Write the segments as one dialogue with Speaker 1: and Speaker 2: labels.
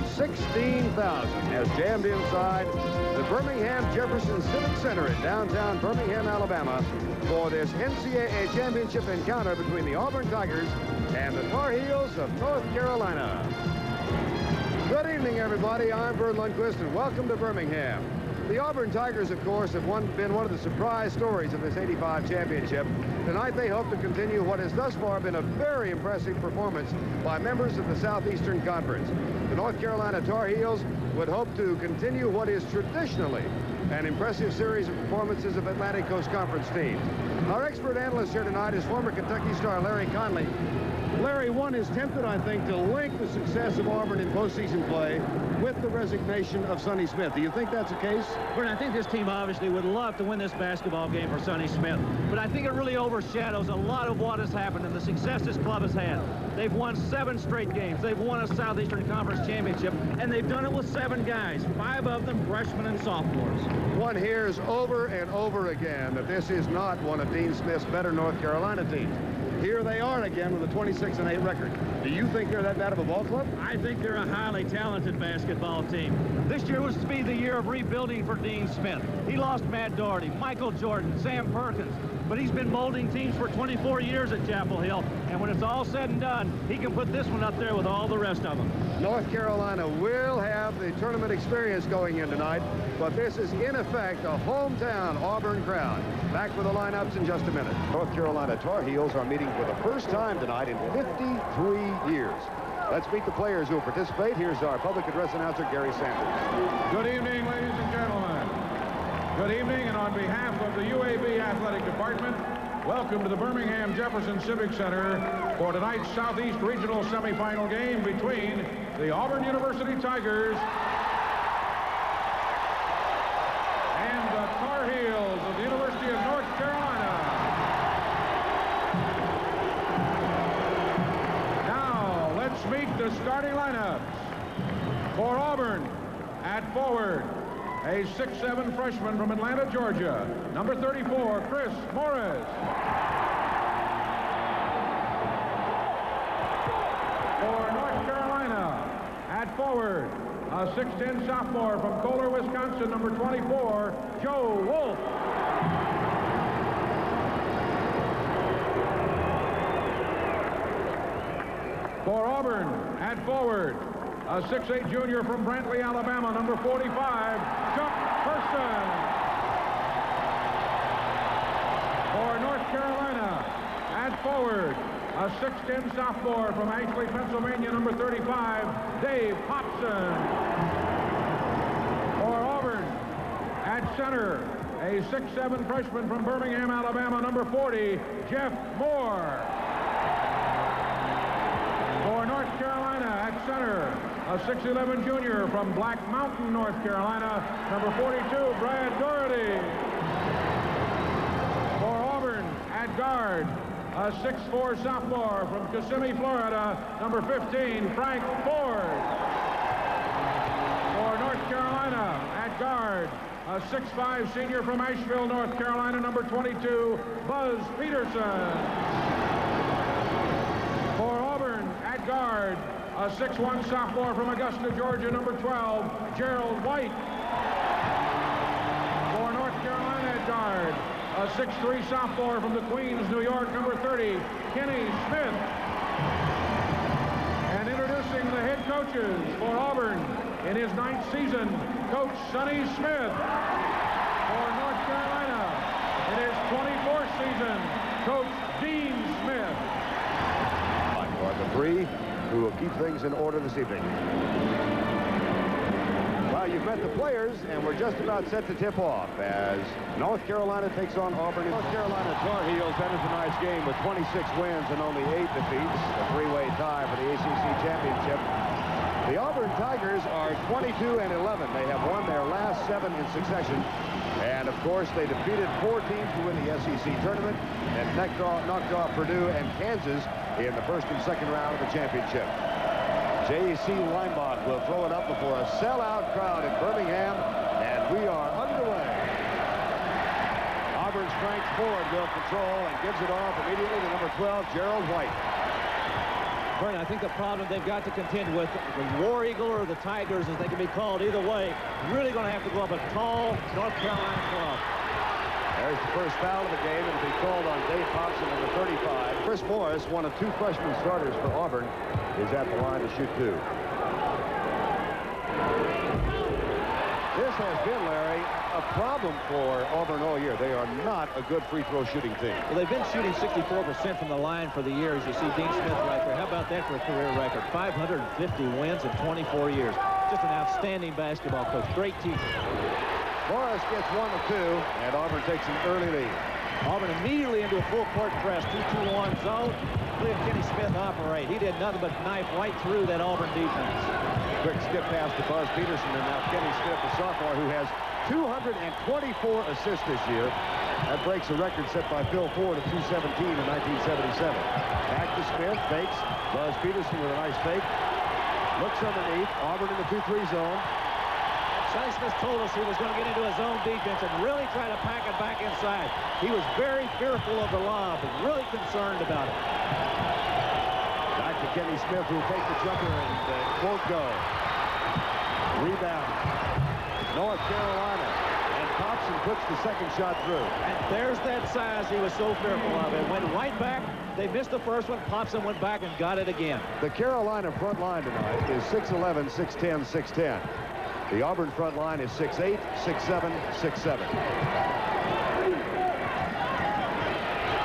Speaker 1: 16,000 has jammed inside the Birmingham Jefferson Civic Center in downtown Birmingham, Alabama for this NCAA championship encounter between the Auburn Tigers and the Tar Heels of North Carolina. Good evening, everybody. I'm Vern Lundquist, and welcome to Birmingham. The Auburn Tigers, of course, have been one of the surprise stories of this '85 championship. Tonight, they hope to continue what has thus far been a very impressive performance by members of the Southeastern Conference. The North Carolina Tar Heels would hope to continue what is traditionally an impressive series of performances of Atlantic Coast Conference teams. Our expert analyst here tonight is former Kentucky star Larry Conley. Larry, one is tempted, I think, to link the success of Auburn in postseason play with the resignation of Sonny Smith. Do you think that's the case?
Speaker 2: Well, I think this team obviously would love to win this basketball game for Sonny Smith, but I think it really overshadows a lot of what has happened and the success this club has had. They've won 7 straight games. They've won a Southeastern Conference championship, and they've done it with 7 guys, 5 of them freshmen and sophomores.
Speaker 1: One hears over and over again that this is not one of Dean Smith's better North Carolina teams. Here they are again with a 26-8 record. Do you think they're that bad of a ball club?
Speaker 2: I think they're a highly talented basketball team. This year was to be the year of rebuilding for Dean Smith. He lost Matt Doherty, Michael Jordan, Sam Perkins, but he's been molding teams for 24 years at Chapel Hill, and when it's all said and done, he can put this one up there with all the rest of them.
Speaker 1: North Carolina will have the tournament experience going in tonight, but this is in effect a hometown Auburn crowd. Back with the lineups in just a minute. North Carolina Tar Heels are meeting for the first time tonight in 53 years. Let's meet the players who will participate. Here's our public address announcer, Gary Sanders.
Speaker 3: Good evening, ladies and gentlemen. Good evening, and on behalf of the UAB Athletic Department, welcome to the Birmingham Jefferson Civic Center for tonight's Southeast Regional Semifinal game between the Auburn University Tigers and the Tar Heels of the University of North Carolina. Now, let's meet the starting lineups. For Auburn, at forward, a 6'7" freshman from Atlanta, Georgia, number 34, Chris Morris. For North Carolina, at forward, a 6'10" sophomore from Kohler, Wisconsin, number 24, Joe Wolf. For Auburn, at forward, a 6'8" junior from Brantley, Alabama, number 45, Chuck Person. For North Carolina, at forward, a 6'10" sophomore from Ashley, Pennsylvania, number 35, Dave Hobson. For Auburn, at center, a 6'7" freshman from Birmingham, Alabama, number 40, Jeff Moore. For North Carolina, at center, a 6'11" junior from Black Mountain, North Carolina, number 42, Brad Doherty. For Auburn, at guard, a 6'4" sophomore from Kissimmee, Florida, number 15, Frank Ford. For North Carolina, at guard, a 6'5" senior from Asheville, North Carolina, number 22, Buzz Peterson. For Auburn, at guard, a 6'1" sophomore from Augusta, Georgia, number 12, Gerald White. For North Carolina, at guard, a 6'3" sophomore from the Queens, New York, number 30, Kenny Smith. And introducing the head coaches for Auburn in his 9th season, Coach Sonny Smith. For North Carolina, in his 24th season, Coach Dean Smith.
Speaker 1: For the 3 who will keep things in order this evening. Well, you've met the players, and we're just about set to tip off as North Carolina takes on Auburn. North Carolina Tar Heels entered tonight's game with 26 wins and only 8 defeats, a 3-way tie for the ACC championship. The Auburn Tigers are 22-11. They have won their last 7 in succession. And, of course, they defeated 4 teams to win the SEC tournament and knocked off Purdue and Kansas in the first and second round of the championship. J.C. Weinbach will throw it up before a sellout crowd in Birmingham, and we are underway. Auburn's Frank Ford will control and gives it off immediately to number 12, Gerald White.
Speaker 2: Bernie, I think the problem they've got to contend with, the War Eagle or the Tigers, as they can be called either way, really going to have to go up a tall North Carolina club.
Speaker 1: There's the first foul of the game. It'll be called on Dave Hobson, number 35. Chris Morris, one of 2 freshman starters for Auburn, is at the line to shoot 2. This has been, Larry, a problem for Auburn all year. They are not a good free throw shooting team.
Speaker 2: Well, they've been shooting 64% from the line for the year, as you see Dean Smith right there. How about that for a career record? 550 wins in 24 years. Just an outstanding basketball coach. Great teacher.
Speaker 1: Morris gets 1 of 2, and Auburn takes an early lead.
Speaker 2: Auburn immediately into a full court press, 2-2-1 zone. Look at Kenny Smith operate. He did nothing but knife right through that Auburn defense.
Speaker 1: Quick skip pass to Buzz Peterson, and now Kenny Smith, the sophomore, who has 224 assists this year. That breaks a record set by Phil Ford of 217 in 1977. Back to Smith, fakes. Buzz Peterson with a nice fake. Looks underneath. Auburn in the 2-3 zone.
Speaker 2: Sonny Smith told us he was going to get into his own defense and really try to pack it back inside. He was very fearful of the lob and really concerned about it.
Speaker 1: Back to Kenny Smith, who will take the jumper and won't go. Rebound. North Carolina. And Thompson puts the second shot through.
Speaker 2: And there's that size he was so fearful of. It went right back. They missed the first one. Thompson went back and got it again.
Speaker 1: The Carolina front line tonight is 6'11", 6'10", 6'10". The Auburn front line is 6'8", 6'7", 6'7".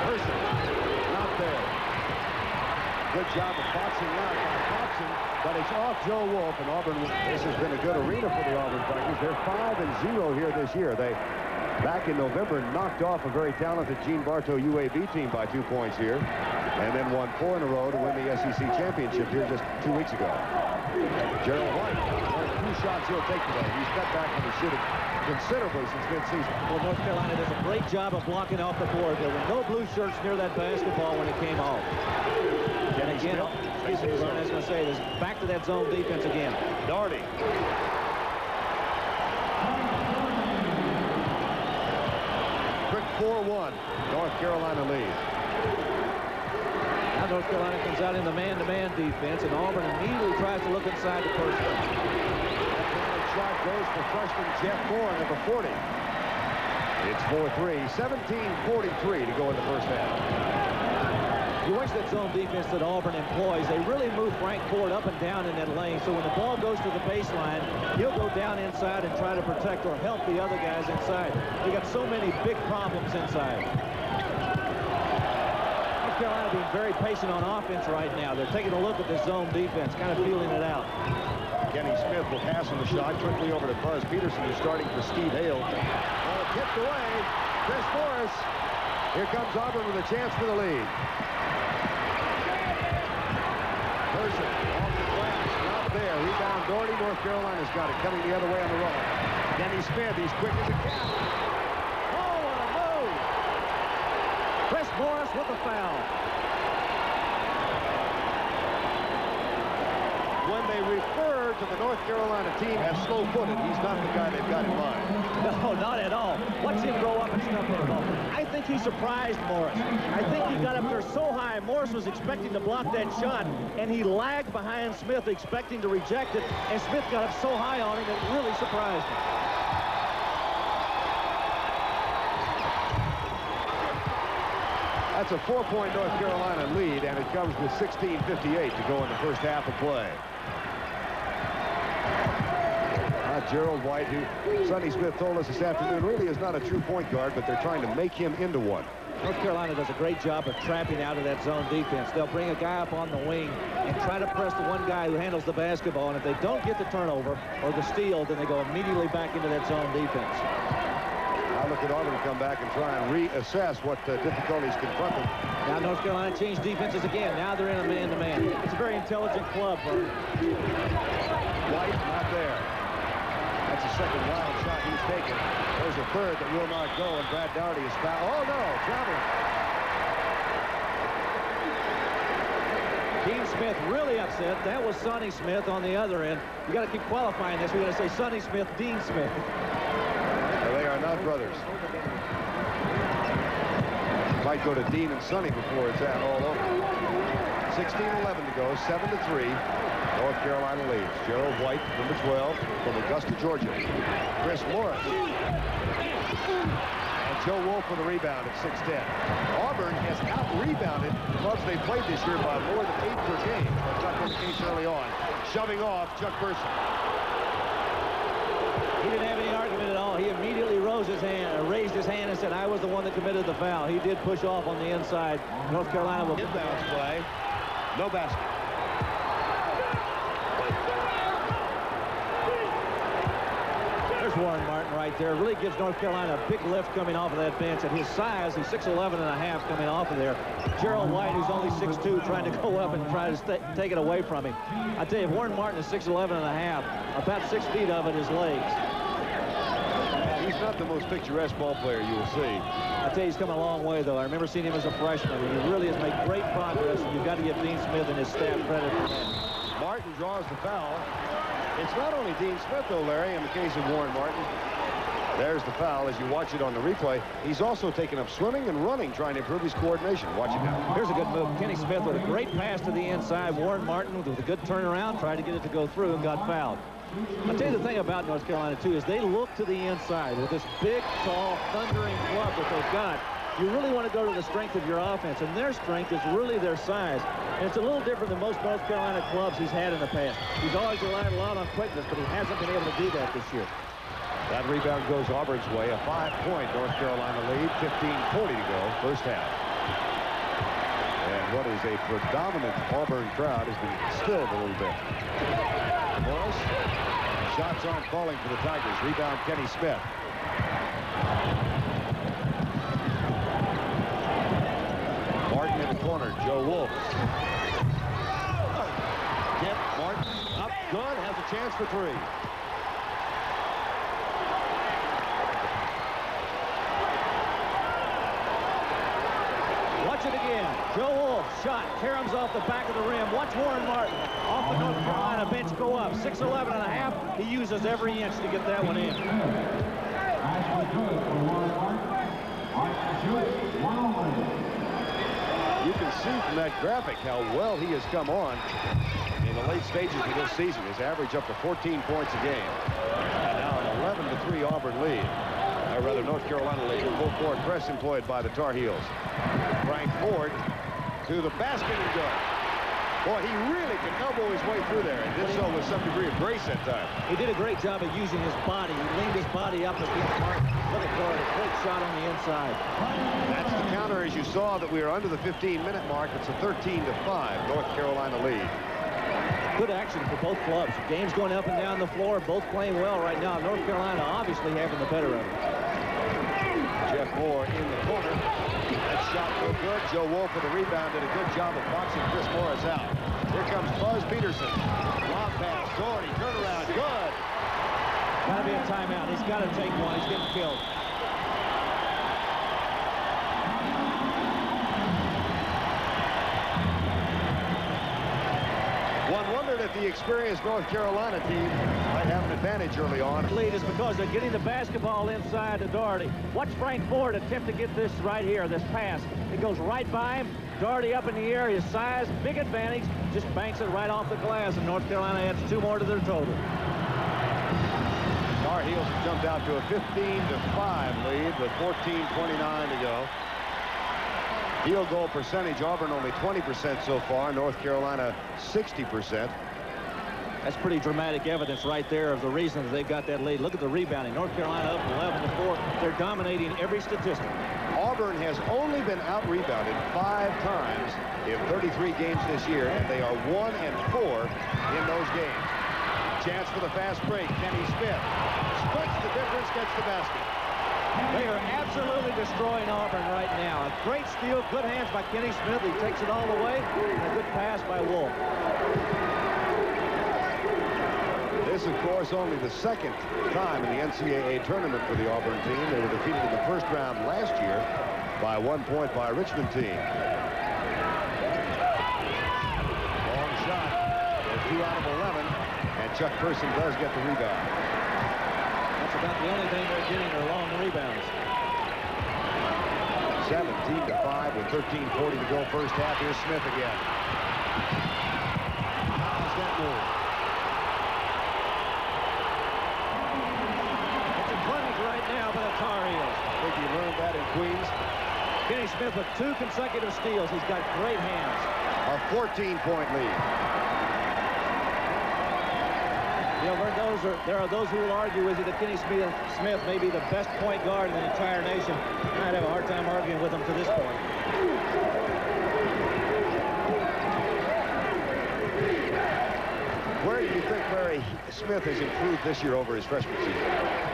Speaker 1: Person, not there. Good job of boxing out by Thompson, but it's off Joe Wolf, and Auburn. This has been a good arena for the Auburn Tigers. They're 5-0 here this year. They, back in November, knocked off a very talented Gene Bartow UAB team by 2 points here, and then won 4 in a row to win the SEC championship here just 2 weeks ago. Gerald White, 2 shots he'll take today. He's cut back from the shooting considerably since mid-season.
Speaker 2: Well, North Carolina does a great job of blocking off the board. There were no blue shirts near that basketball when it came off. And again, I was going to say, this back to that zone defense again.
Speaker 1: Doherty. Quick 4-1. North Carolina leads.
Speaker 2: Now North Carolina comes out in the man-to-man defense, and Auburn immediately tries to look inside the person.
Speaker 1: That shot goes for freshman Jeff Moore, number 40. It's 4-3, 17:43 to go in the first half.
Speaker 2: You watch that zone defense that Auburn employs. They really move Frank Ford up and down in that lane. So when the ball goes to the baseline, he'll go down inside and try to protect or help the other guys inside. They got so many big problems inside. North Carolina being very patient on offense right now. They're taking a look at the zone defense, kind of feeling it out.
Speaker 1: Kenny Smith will pass on the shot quickly over to Buzz Peterson, who's starting for Steve Hale. Ball tipped away. Chris Morris. Here comes Auburn with a chance for the lead. Person off the glass, not there. Rebound Doherty. North Carolina's got it. Coming the other way on the run. Kenny Smith, he's quick as a cat.
Speaker 2: Oh, what a move! Chris Morris with the foul.
Speaker 1: When they refer to the North Carolina team as slow-footed, he's not the guy they've got in mind.
Speaker 2: No, not at all. Watch him grow up and stuff the ball. I think he surprised Morris. I think he got up there so high, Morris was expecting to block that shot, and he lagged behind Smith, expecting to reject it, and Smith got up so high on him, it really surprised him.
Speaker 1: That's a 4-point North Carolina lead, and it comes with 16:58 to go in the first half of play. Gerald White, who Sonny Smith told us this afternoon really is not a true point guard, but they're trying to make him into one.
Speaker 2: North Carolina does a great job of trapping out of that zone defense. They'll bring a guy up on the wing and try to press the one guy who handles the basketball, and if they don't get the turnover or the steal, then they go immediately back into that zone defense.
Speaker 1: Now look at Auburn come back and try and reassess what difficulties confront them.
Speaker 2: Now North Carolina changed defenses again. Now they're in a man-to-man. It's a very intelligent club, Vern.
Speaker 1: White not there. That's the second wild shot he's taken. There's a third that will not go, and Brad Doherty is fouled. Oh, no, traveling.
Speaker 2: Dean Smith really upset. That was Sonny Smith on the other end. You got to keep qualifying this. We got to say Sonny Smith, Dean Smith.
Speaker 1: Well, they are not brothers. Might go to Dean and Sonny before it's all over. 16:11 to go, 7-3. North Carolina leads. Gerald White, number 12, from Augusta, Georgia. Chris Morris. And Joe Wolf for the rebound at 6'10". Auburn has out-rebounded clubs they played this year by more than 8 per game. That's not been the case early on. Shoving off, Chuck Person.
Speaker 4: He didn't have any argument at all. He immediately raised his hand and said, I was the one that committed the foul. He did push off on the inside. North Carolina will
Speaker 1: inbounds play. No basket.
Speaker 4: There's Warren Martin right there. Really gives North Carolina a big lift coming off of that bench. At his size, he's 6'11 and a half coming off of there. Gerald White, who's only 6'2", trying to go up and try to take it away from him. I tell you, if Warren Martin is 6'11 and a half, about 6 feet of it is legs.
Speaker 1: He's not the most picturesque ball player you will see.
Speaker 4: I tell you, he's come a long way, though. I remember seeing him as a freshman, and he really has made great progress, and you've got to give Dean Smith and his staff credit for that.
Speaker 1: Martin draws the foul. It's not only Dean Smith, though, Larry, in the case of Warren Martin. There's the foul as you watch it on the replay. He's also taken up swimming and running, trying to improve his coordination. Watch it now.
Speaker 4: Here's a good move. Kenny Smith with a great pass to the inside. Warren Martin with a good turnaround, tried to get it to go through and got fouled. I'll tell you the thing about North Carolina, too, is they look to the inside with this big, tall, thundering club that they've got. You really want to go to the strength of your offense, and their strength is really their size. And it's a little different than most North Carolina clubs he's had in the past. He's always relied a lot on quickness, but he hasn't been able to do that this year.
Speaker 1: That rebound goes Auburn's way. A 5-point North Carolina lead. 15:40 to go, first half. And what is a predominant Auburn crowd has been stilled a little bit. Morris, shots on falling for the Tigers. Rebound Kenny Smith. Martin in the corner. Joe Wolf. Kent Martin up good. Has a chance for 3.
Speaker 4: Watch it again. Joe Wolf shot. Caroms off the back of the rim. Watch Warren Martin off the North Carolina bench go up. 6'11 and a half. He uses every inch to get that one in.
Speaker 1: You can see from that graphic how well he has come on in the late stages of this season. His average up to 14 points a game. And now an 11-3 Auburn lead. Or rather, North Carolina lead. Full court press employed by the Tar Heels. Frank Ford to the basket and good. Boy, he really can elbow his way through there, and did so with some degree of grace that time.
Speaker 4: He did a great job of using his body. He leaned his body up against Martin. Look at Ford, a great shot on the inside.
Speaker 1: That's the counter, as you saw, that we are under the 15-minute mark. It's a 13-5 North Carolina lead.
Speaker 4: Good action for both clubs. The game's going up and down the floor, both playing well right now. North Carolina obviously having the better of it.
Speaker 1: Jeff Moore in the corner. That shot no good. Joe Wolf with the rebound did a good job of boxing Chris Morris out. Here comes Buzz Peterson. Lob pass. Doherty. Turnaround. Good.
Speaker 4: Got to be a timeout. He's got to take one. He's getting killed.
Speaker 1: One wondered if the experienced North Carolina team might have an advantage early on.
Speaker 4: Lead is because they're getting the basketball inside to Doherty. Watch Frank Ford attempt to get this right here, this pass. It goes right by him. Doherty up in the air, his size, big advantage. Just banks it right off the glass, and North Carolina adds 2 more to their total.
Speaker 1: Tar Heels have jumped out to a 15-5 lead with 14:29 to go. Field goal percentage, Auburn only 20% so far. North Carolina 60%.
Speaker 4: That's pretty dramatic evidence right there of the reason that they got that lead. Look at the rebounding. North Carolina up 11-4. They're dominating every statistic.
Speaker 1: Auburn has only been out-rebounded 5 times in 33 games this year, and they are 1-4 in those games. Chance for the fast break. Kenny Smith splits the difference, gets the basket.
Speaker 4: They are absolutely destroying Auburn right now. A great steal, good hands by Kenny Smith. He takes it all the way, and a good pass by Wolf.
Speaker 1: This, of course, only the 2nd time in the NCAA tournament for the Auburn team. They were defeated in the first round last year by 1 point by a Richmond team. Long shot. They're 2 out of 11, and Chuck Person does get the rebound.
Speaker 4: That's about the only thing they're getting are long rebounds.
Speaker 1: 17-5 with 13:40 to go first half. Here's Smith again.
Speaker 4: How's that move? It's a clinic right now by the Tar Heels.
Speaker 1: I think he learned that in Queens.
Speaker 4: Kenny Smith with 2 consecutive steals. He's got great hands.
Speaker 1: A 14-point lead.
Speaker 4: You know, there are those who will argue with you that Kenny Smith may be the best point guard in the entire nation. I'd have a hard time arguing with him to this point.
Speaker 1: Where do you think Larry Smith has improved this year over his freshman season?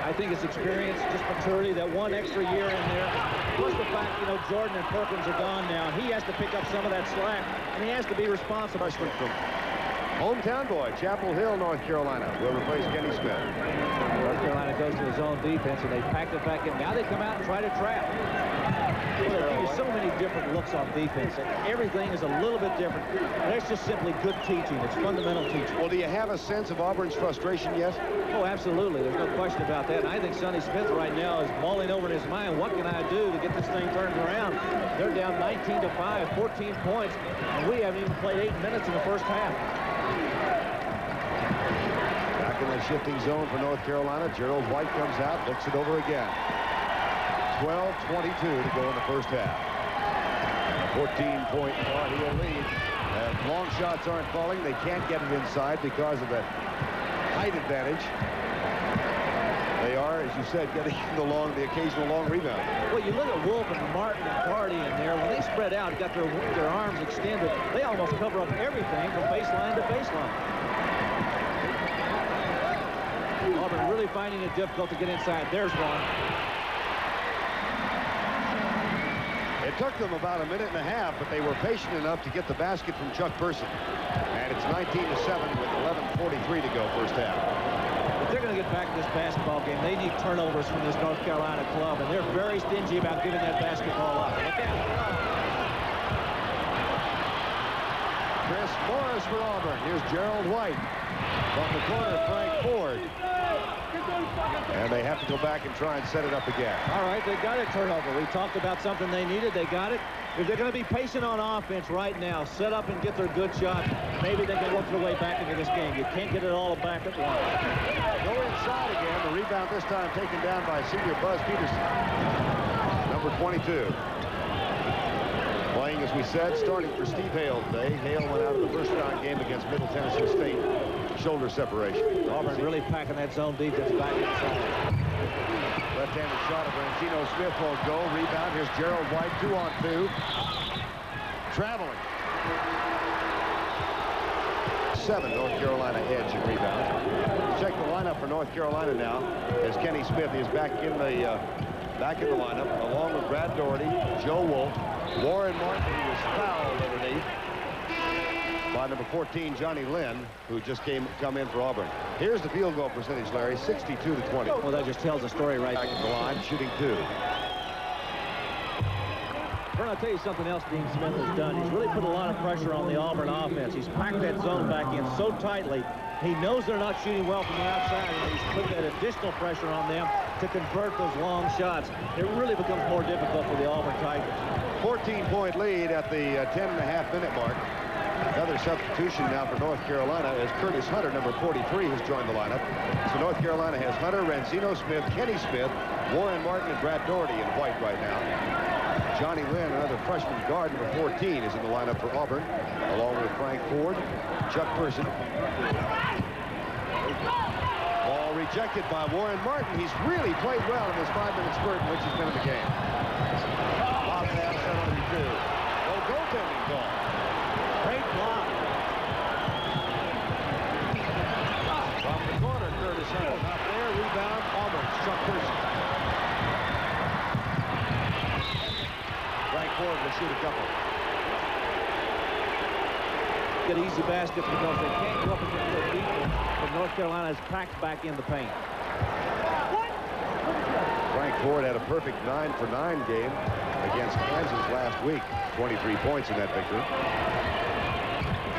Speaker 4: I think it's experience, just maturity, that one extra year in there. Plus the fact, you know, Jordan and Perkins are gone now. He has to pick up some of that slack, and he has to be responsible.
Speaker 1: Freshman from hometown boy, Chapel Hill, North Carolina, will replace Kenny Smith.
Speaker 4: North Carolina goes to his own defense, and they packed it back in. Now they come out and try to trap. Well, they give you so many different looks on defense. Everything is a little bit different. That's just simply good teaching. It's fundamental teaching.
Speaker 1: Well, do you have a sense of Auburn's frustration yet?
Speaker 4: Oh, absolutely. There's no question about that. And I think Sonny Smith right now is mulling over in his mind, what can I do to get this thing turned around? They're down 19-5, 14 points, and we haven't even played 8 minutes in the first half.
Speaker 1: Back in the shifting zone for North Carolina. Gerald White comes out, looks it over again. 12:22 to go in the first half. 14-point Tar Heel lead. Long shots aren't falling. They can't get it inside because of the height advantage. They are, as you said, getting the occasional long rebound.
Speaker 4: Well, you look at Wolf and Martin and Cardi in there. When they spread out, got their arms extended, they almost cover up everything from baseline to baseline. Auburn really finding it difficult to get inside. There's one.
Speaker 1: It took them about a minute and a half, but they were patient enough to get the basket from Chuck Person. And it's 19-7 with 11:43 to go first half.
Speaker 4: If they're going to get back to this basketball game, they need turnovers from this North Carolina club, and they're very stingy about giving that basketball up. Look at it.
Speaker 1: Chris Morris for Auburn. Here's Gerald White. From the corner, Frank Ford. And they have to go back and try and set it up again.
Speaker 4: All right, they got a turnover. We talked about something they needed. They got it. If they're going to be patient on offense right now, set up and get their good shot, maybe they can work their way back into this game. You can't get it all back at once.
Speaker 1: Go inside again. The rebound this time taken down by senior Buzz Peterson. Number 22. Playing, as we said, starting for Steve Hale today. Hale went out of the first round game against Middle Tennessee State. Shoulder separation.
Speaker 4: Auburn really packing that zone defense back inside.
Speaker 1: Left-handed shot of Rancino Smith won't go. Rebound. Here's Gerald White, 2-on-2. Traveling. 7 North Carolina edge in rebound. Check the lineup for North Carolina now as Kenny Smith is back in the lineup along with Brad Doherty, Joe Wolf, Warren Martin, who was fouled underneath by number 14, Johnny Lynn, who just come in for Auburn. Here's the field goal percentage, Larry, 62-20.
Speaker 4: Well, that just tells the story right
Speaker 1: back at the line, shooting 2.
Speaker 4: Vern, I'll tell you something else Dean Smith has done. He's really put a lot of pressure on the Auburn offense. He's packed that zone back in so tightly. He knows they're not shooting well from the outside, and he's put that additional pressure on them to convert those long shots. It really becomes more difficult for the Auburn Tigers.
Speaker 1: 14-point lead at the 10.5-minute mark. Another substitution now for North Carolina as Curtis Hunter, number 43, has joined the lineup. So North Carolina has Hunter, Rancino Smith, Kenny Smith, Warren Martin, and Brad Doherty in white right now. Johnny Lynn, another freshman guard, number 14, is in the lineup for Auburn, along with Frank Ford, Chuck Person. Ball rejected by Warren Martin. He's really played well in this 5-minute spurt in which he's been in the game. Lob pass, 7-2. No goaltending call.
Speaker 4: Great block.
Speaker 1: From the corner, Curtis Hunter. Not there, rebound, Auburn, Chuck Person. Frank Ford will shoot a couple.
Speaker 4: Get easy baskets because they can't go up against their defense, but North Carolina is packed back in the paint.
Speaker 1: Frank Ford had a perfect 9-for-9 game against Kansas last week. 23 points in that victory.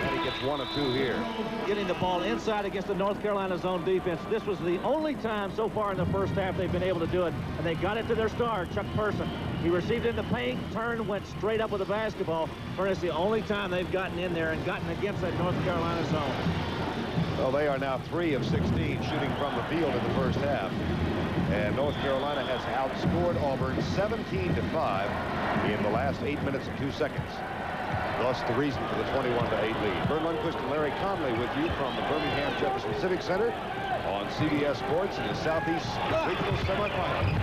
Speaker 1: And he gets 1 of 2 here.
Speaker 4: Getting the ball inside against the North Carolina zone defense. This was the only time so far in the first half they've been able to do it, and they got it to their star, Chuck Person. He received it in the paint, turned, went straight up with the basketball. It's the only time they've gotten in there and gotten against that North Carolina zone.
Speaker 1: Well, they are now 3 of 16 shooting from the field in the first half. And North Carolina has outscored Auburn 17-5 in the last 8 minutes and 2 seconds. Thus the reason for the 21-8 lead. Bert Lundquist and Larry Conley with you from the Birmingham Jefferson Civic Center on CBS Sports in the Southeast Regional Semifinal.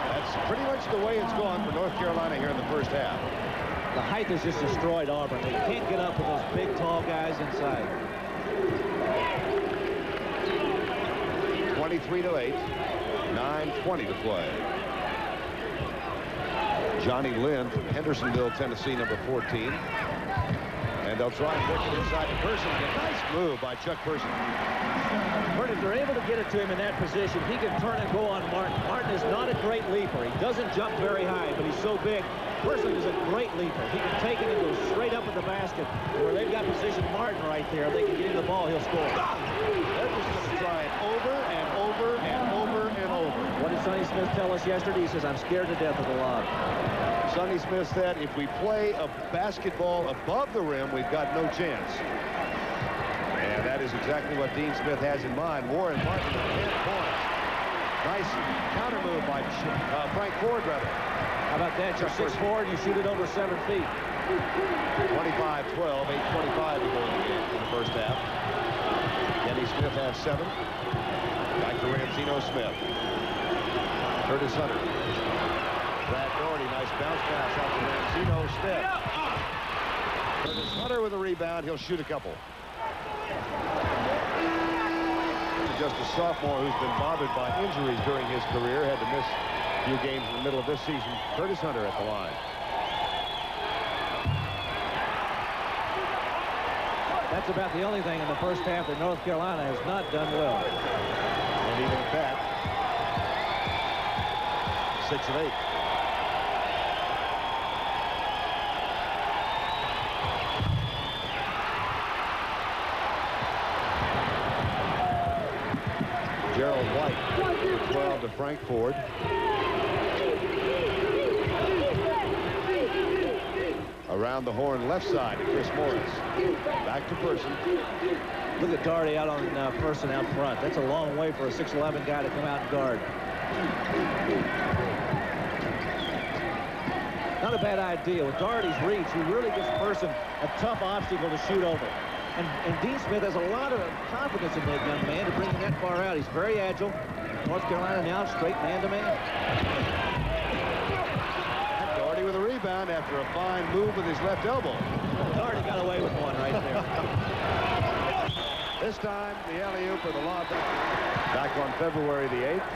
Speaker 1: That's pretty much the way it's gone for North Carolina here in the first half.
Speaker 4: The height has just destroyed Auburn. They can't get up with those big, tall guys inside.
Speaker 1: 23-8, 9:20 to play. Johnny Lynn from Hendersonville, Tennessee, number 14. And they'll try and work it inside the Person. A nice move by Chuck Person.
Speaker 4: Bert, if they're able to get it to him in that position, he can turn and go on Martin. Martin is not a great leaper. He doesn't jump very high, but he's so big. Person is a great leaper. He can take it and go straight up at the basket. Where they've got positioned Martin right there, they can get him the ball, he'll score.
Speaker 1: They're just going to try it over and over and over and over.
Speaker 4: What did Sonny Smith tell us yesterday? He says, I'm scared to death of the lob.
Speaker 1: Sonny Smith said, if we play a basketball above the rim, we've got no chance. And that is exactly what Dean Smith has in mind. Warren Martin at 10 points. Nice counter move by Frank Ford, rather.
Speaker 4: How about that? You're 6'4" and you shoot it over 7 feet.
Speaker 1: 25-12, 8:25 to go in the game in the first half. Denny Smith has 7. Back to Rancino Smith. Curtis Hunter. Brad Doherty, nice bounce pass out to Rancino Smith. Curtis Hunter with a rebound. He'll shoot a couple. Just a sophomore who's been bothered by injuries during his career. Had to miss a few games in the middle of this season. Curtis Hunter at the line.
Speaker 4: That's about the only thing in the first half that North Carolina has not done well.
Speaker 1: And even at that, 6 of 8. Gerald White, 12 to Frank Ford. Around the horn left side to Chris Morris. Back to Person.
Speaker 4: Look at Doherty out on Person out front. That's a long way for a 6'11" guy to come out and guard. Not a bad idea. With Doherty's reach, he really gives Person a tough obstacle to shoot over. And Dean Smith has a lot of confidence in that young man to bring him that far out. He's very agile. North Carolina now straight man-to-man.
Speaker 1: Doherty with a rebound after a fine move with his left elbow.
Speaker 4: Doherty got away with one right there.
Speaker 1: This time, the alley-oop or the lob back on February the 8th,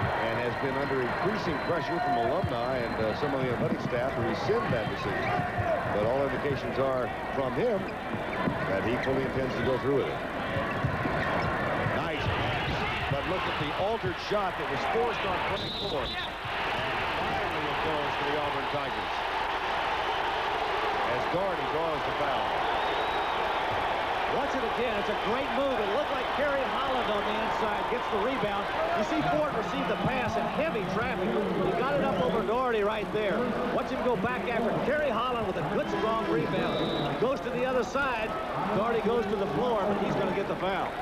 Speaker 1: and has been under increasing pressure from alumni and some of the athletic staff to rescind that decision. But all indications are from him that he fully intends to go through with it. Nice pass. But look at the altered shot that was forced on Frank Ford. Finally it goes to the Auburn Tigers. As Doherty draws the foul.
Speaker 4: Watch it again. It's a great move. It looked like Kerry Holland on the inside gets the rebound. You see Ford receive the pass in heavy traffic. He got it up over Doherty right there. Watch him go back after Kerry Holland with a good, strong rebound. Goes to the other side. Doherty goes to the floor, but he's going to get the foul.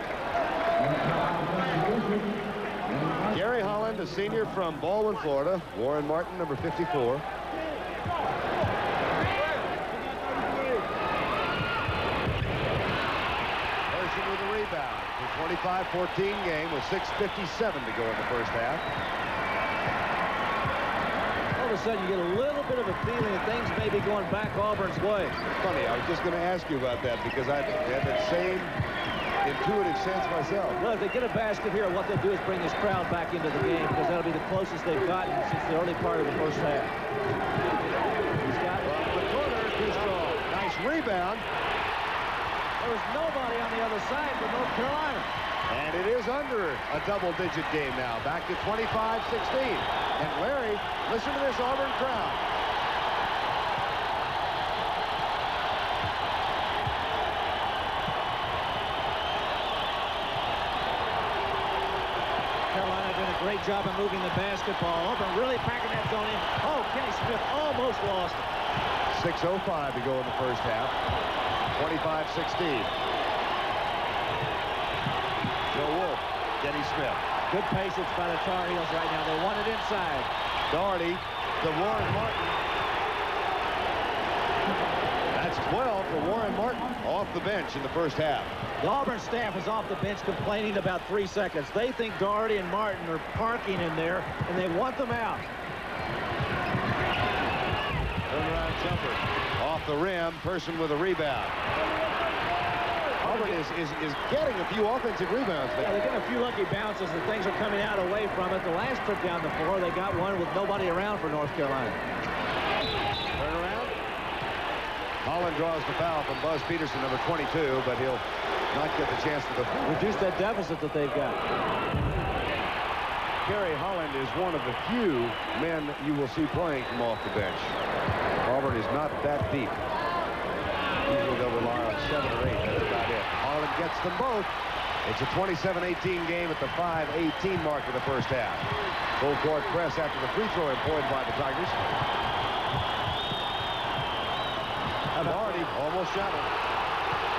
Speaker 1: Gary Holland, a senior from Baldwin, Florida. Warren Martin, number 54. With a rebound. The 25-14 game with 6:57 to go in the first half.
Speaker 4: All of a sudden, you get a little bit of a feeling that things may be going back Auburn's way.
Speaker 1: Funny, I was just going to ask you about that because I had that same intuitive sense myself.
Speaker 4: Well, if they get a basket here, what they'll do is bring this crowd back into the game because that'll be the closest they've gotten since the early part of the first half. He's got it.
Speaker 1: Well, the corner is too strong. Nice rebound.
Speaker 4: There's nobody on the other side for North Carolina.
Speaker 1: And it is under a double-digit game now. Back to 25-16. And Larry, listen to this Auburn crowd.
Speaker 4: great job of moving the basketball. Auburn really packing that zone in. Oh, Kenny Smith almost lost it.
Speaker 1: 6:05 to go in the first half. 25-16. Joe Wolf, Kenny Smith.
Speaker 4: Good patience by the Tar Heels right now. They want it inside.
Speaker 1: Doherty to Warren Martin. That's 12 for Warren Martin off the bench in the first half.
Speaker 4: The Auburn staff is off the bench complaining about 3 seconds. They think Doherty and Martin are parking in there, and they want them out.
Speaker 1: Turnaround jumper off the rim. Person with a rebound. Auburn is getting a few offensive rebounds there.
Speaker 4: Yeah, they're getting a few lucky bounces, and things are coming out away from it. The last trip down the floor, they got one with nobody around for North Carolina.
Speaker 1: Turnaround. Holland draws the foul from Buzz Peterson, number 22, but he'll not get the chance to
Speaker 4: reduce that deficit that they've got.
Speaker 1: Gary Holland is one of the few men you will see playing from off the bench. Auburn is not that deep. Usually they'll rely on 7 or 8. That's about it. Holland gets them both. It's a 27-18 game at the 5:18 mark of the first half. Full court press after the free throw employed by the Tigers. Doherty almost shot it.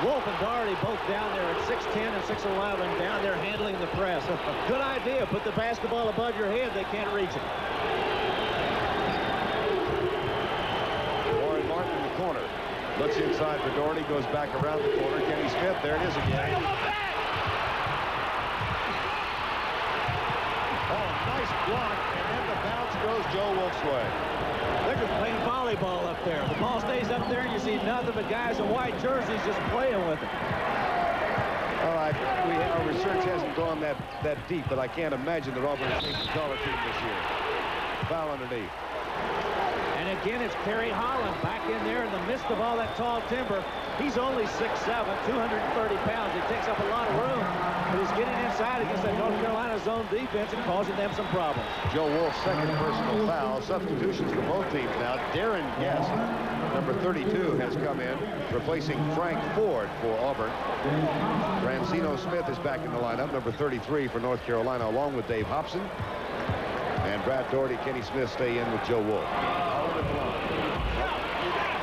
Speaker 4: Wolf and Doherty both down there at 6'10 and 6'11, down there handling the press. Good idea. Put the basketball above your head. They can't reach it.
Speaker 1: Warren Martin in the corner. Looks inside for Doherty. Goes back around the corner. Kenny Smith. There it is again. Oh, nice block. And then the bounce goes Joe Wolf's way.
Speaker 4: They're just playing volleyball up there. The ball stays up there, and you see nothing but guys in white jerseys just playing with it.
Speaker 1: All right, our research hasn't gone that deep, but I can't imagine that Auburn is taking the taller team this year. Foul underneath.
Speaker 4: And again, it's Kerry Holland back in there in the midst of all that tall timber. He's only 6'7", 230 pounds. He takes up a lot of room, but he's getting inside against that North Carolina zone defense and causing them some problems.
Speaker 1: Joe Wolf's second personal foul. Substitutions for both teams now. Darren Guest, number 32, has come in, replacing Frank Ford for Auburn. Rancino Smith is back in the lineup, number 33 for North Carolina, along with Dave Hobson. And Brad Doherty, Kenny Smith stay in with Joe Wolf.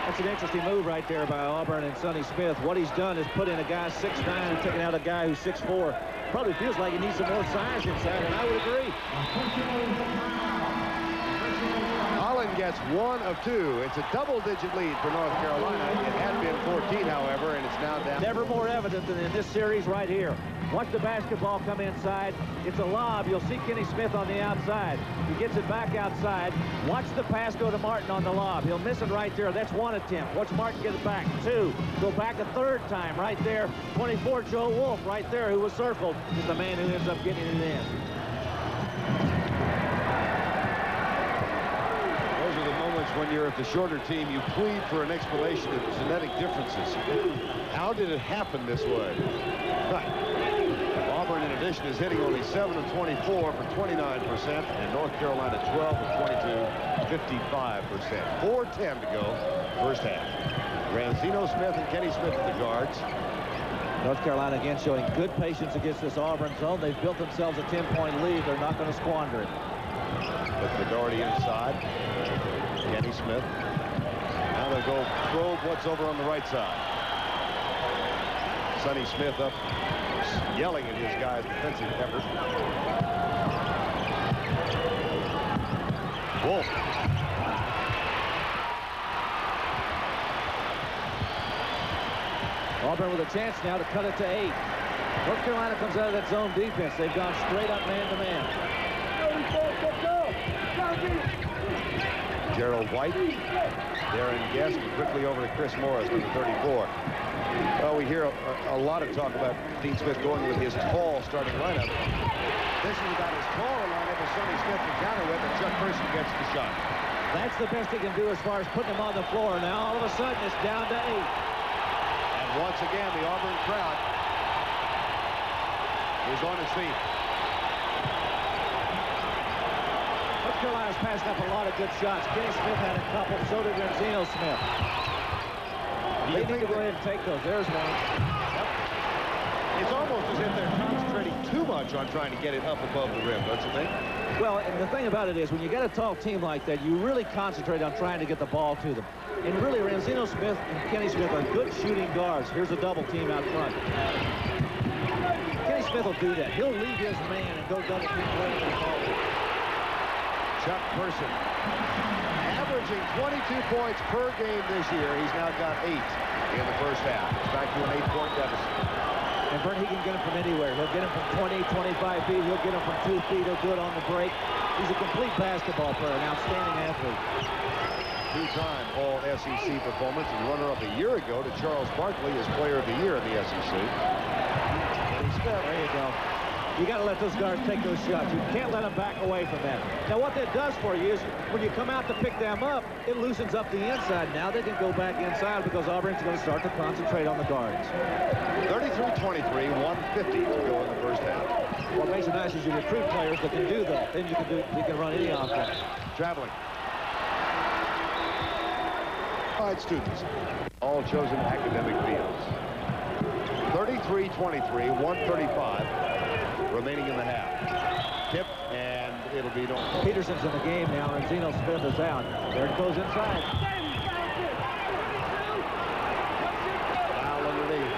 Speaker 4: That's an interesting move right there by Auburn and Sonny Smith. What he's done is put in a guy 6'9" and taken out a guy who's 6'4". Probably feels like he needs some more size inside, and I would agree.
Speaker 1: Holland gets 1 of 2. It's a double-digit lead for North Carolina. It had been 14, however, and it's now down.
Speaker 4: Never more evident than in this series right here. Watch the basketball come inside. It's a lob. You'll see Kenny Smith on the outside. He gets it back outside. Watch the pass go to Martin on the lob. He'll miss it right there. That's 1 attempt. Watch Martin get it back. 2. Go back a 3rd time right there. 24, Joe Wolf right there, who was circled, is the man who ends up getting it in.
Speaker 1: When you're at the shorter team, you plead for an explanation of genetic differences. How did it happen this way? Auburn, in addition, is hitting only 7 of 24 for 29%, and North Carolina 12 of 22, 55%. 4:10 to go, first half. Rancino Smith and Kenny Smith at the guards.
Speaker 4: North Carolina again showing good patience against this Auburn zone. They've built themselves a 10-point lead. They're not going to squander it.
Speaker 1: With Doherty inside. Kenny Smith. Now they'll go probe what's over on the right side. Sonny Smith up, yelling at his guys' defensive effort. Wolf.
Speaker 4: Auburn with a chance now to cut it to 8. North Carolina comes out of that zone defense. They've gone straight up man-to-man.
Speaker 1: Gerald White, Darren Guest, quickly over to Chris Morris, number 34. Well, we hear a lot of talk about Dean Smith going with his tall starting lineup. This is about as tall a lineup as Sonny Smith can counter with, and Chuck Person gets the shot.
Speaker 4: That's the best he can do as far as putting him on the floor. Now, all of a sudden, it's down to 8.
Speaker 1: And once again, the Auburn crowd is on its feet.
Speaker 4: North Carolina's passed up a lot of good shots. Kenny Smith had a couple, so did Rancino Smith. They need to go ahead and take those. There's one.
Speaker 1: Yep.
Speaker 5: It's almost as if they're concentrating too much on trying to get it up above the rim, don't you think?
Speaker 4: Well, and the thing about it is, when you got a tall team like that, you really concentrate on trying to get the ball to them. And really, Ransino Smith and Kenny Smith are good shooting guards. Here's a double team out front. Kenny Smith will do that. He'll leave his man and go double team play for the ball.
Speaker 1: Chuck Person, averaging 22 points per game this year. He's now got 8 in the first half. It's back to an 8-point deficit.
Speaker 4: And Bert, he can get him from anywhere. He'll get him from 20, 25 feet. He'll get him from 2 feet. He'll do it on the break. He's a complete basketball player, an outstanding athlete.
Speaker 1: 2-time All-SEC performance and runner-up a year ago to Charles Barkley as Player of the Year in the SEC.
Speaker 4: There you go. You got to let those guards take those shots. You can't let them back away from that. Now, what that does for you is when you come out to pick them up, it loosens up the inside. Now they can go back inside because Auburn's going to start to concentrate on the guards.
Speaker 1: 33-23, 150 to go in the first half.
Speaker 4: What makes it nice is you recruit players that can do that. Then you can run any offense.
Speaker 1: Traveling. Students, all chosen academic fields. 33-23, 135 remaining in the half. Tip, and it'll be no.
Speaker 4: Peterson's in the game now, and Zeno Smith is out. There it goes inside.
Speaker 1: Foul underneath.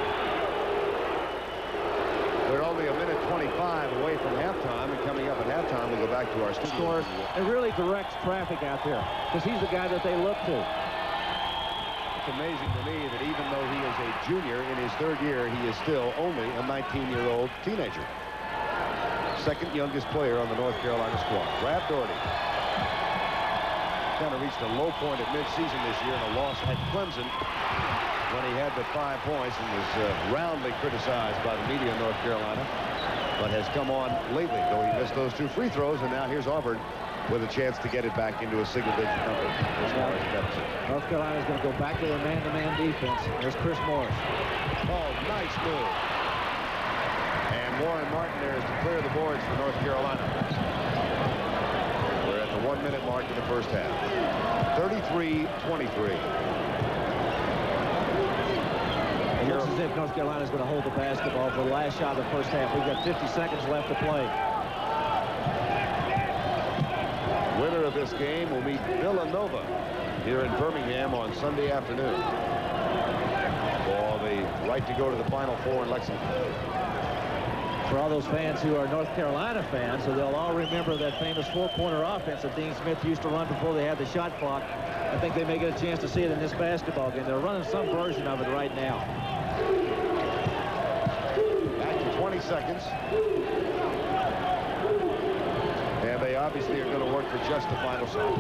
Speaker 1: We're only a minute 25 away from halftime, and coming up at halftime, we go back to our
Speaker 4: Scores. It really directs traffic out there because he's the guy that they look to.
Speaker 1: It's amazing to me that even though he is a junior in his 3rd year, he is still only a 19-year-old teenager. Second youngest player on the North Carolina squad. Brad Doherty kind of reached a low point at midseason this year in a loss at Clemson when he had but 5 points and was roundly criticized by the media in North Carolina, but has come on lately, though he missed those 2 free throws, and now here's Auburn with a chance to get it back into a single-digit number as far as deficit.
Speaker 4: North Carolina's going to go back to their man-to-man defense. There's Chris Morris.
Speaker 1: Oh, nice move. And Warren Martin there is to clear the boards for North Carolina. We're at the 1-minute mark in the first half. 33-23.
Speaker 4: It looks as if North Carolina's going to hold the basketball for the last shot of the first half. We've got 50 seconds left to play.
Speaker 1: Winner of this game will meet Villanova here in Birmingham on Sunday afternoon for the right to go to the Final Four in Lexington.
Speaker 4: For all those fans who are North Carolina fans, so they'll all remember that famous 4-pointer offense that Dean Smith used to run before they had the shot clock. I think they may get a chance to see it in this basketball game. They're running some version of it right now.
Speaker 1: Back to 20 seconds. And they obviously are going to work for just the final shot.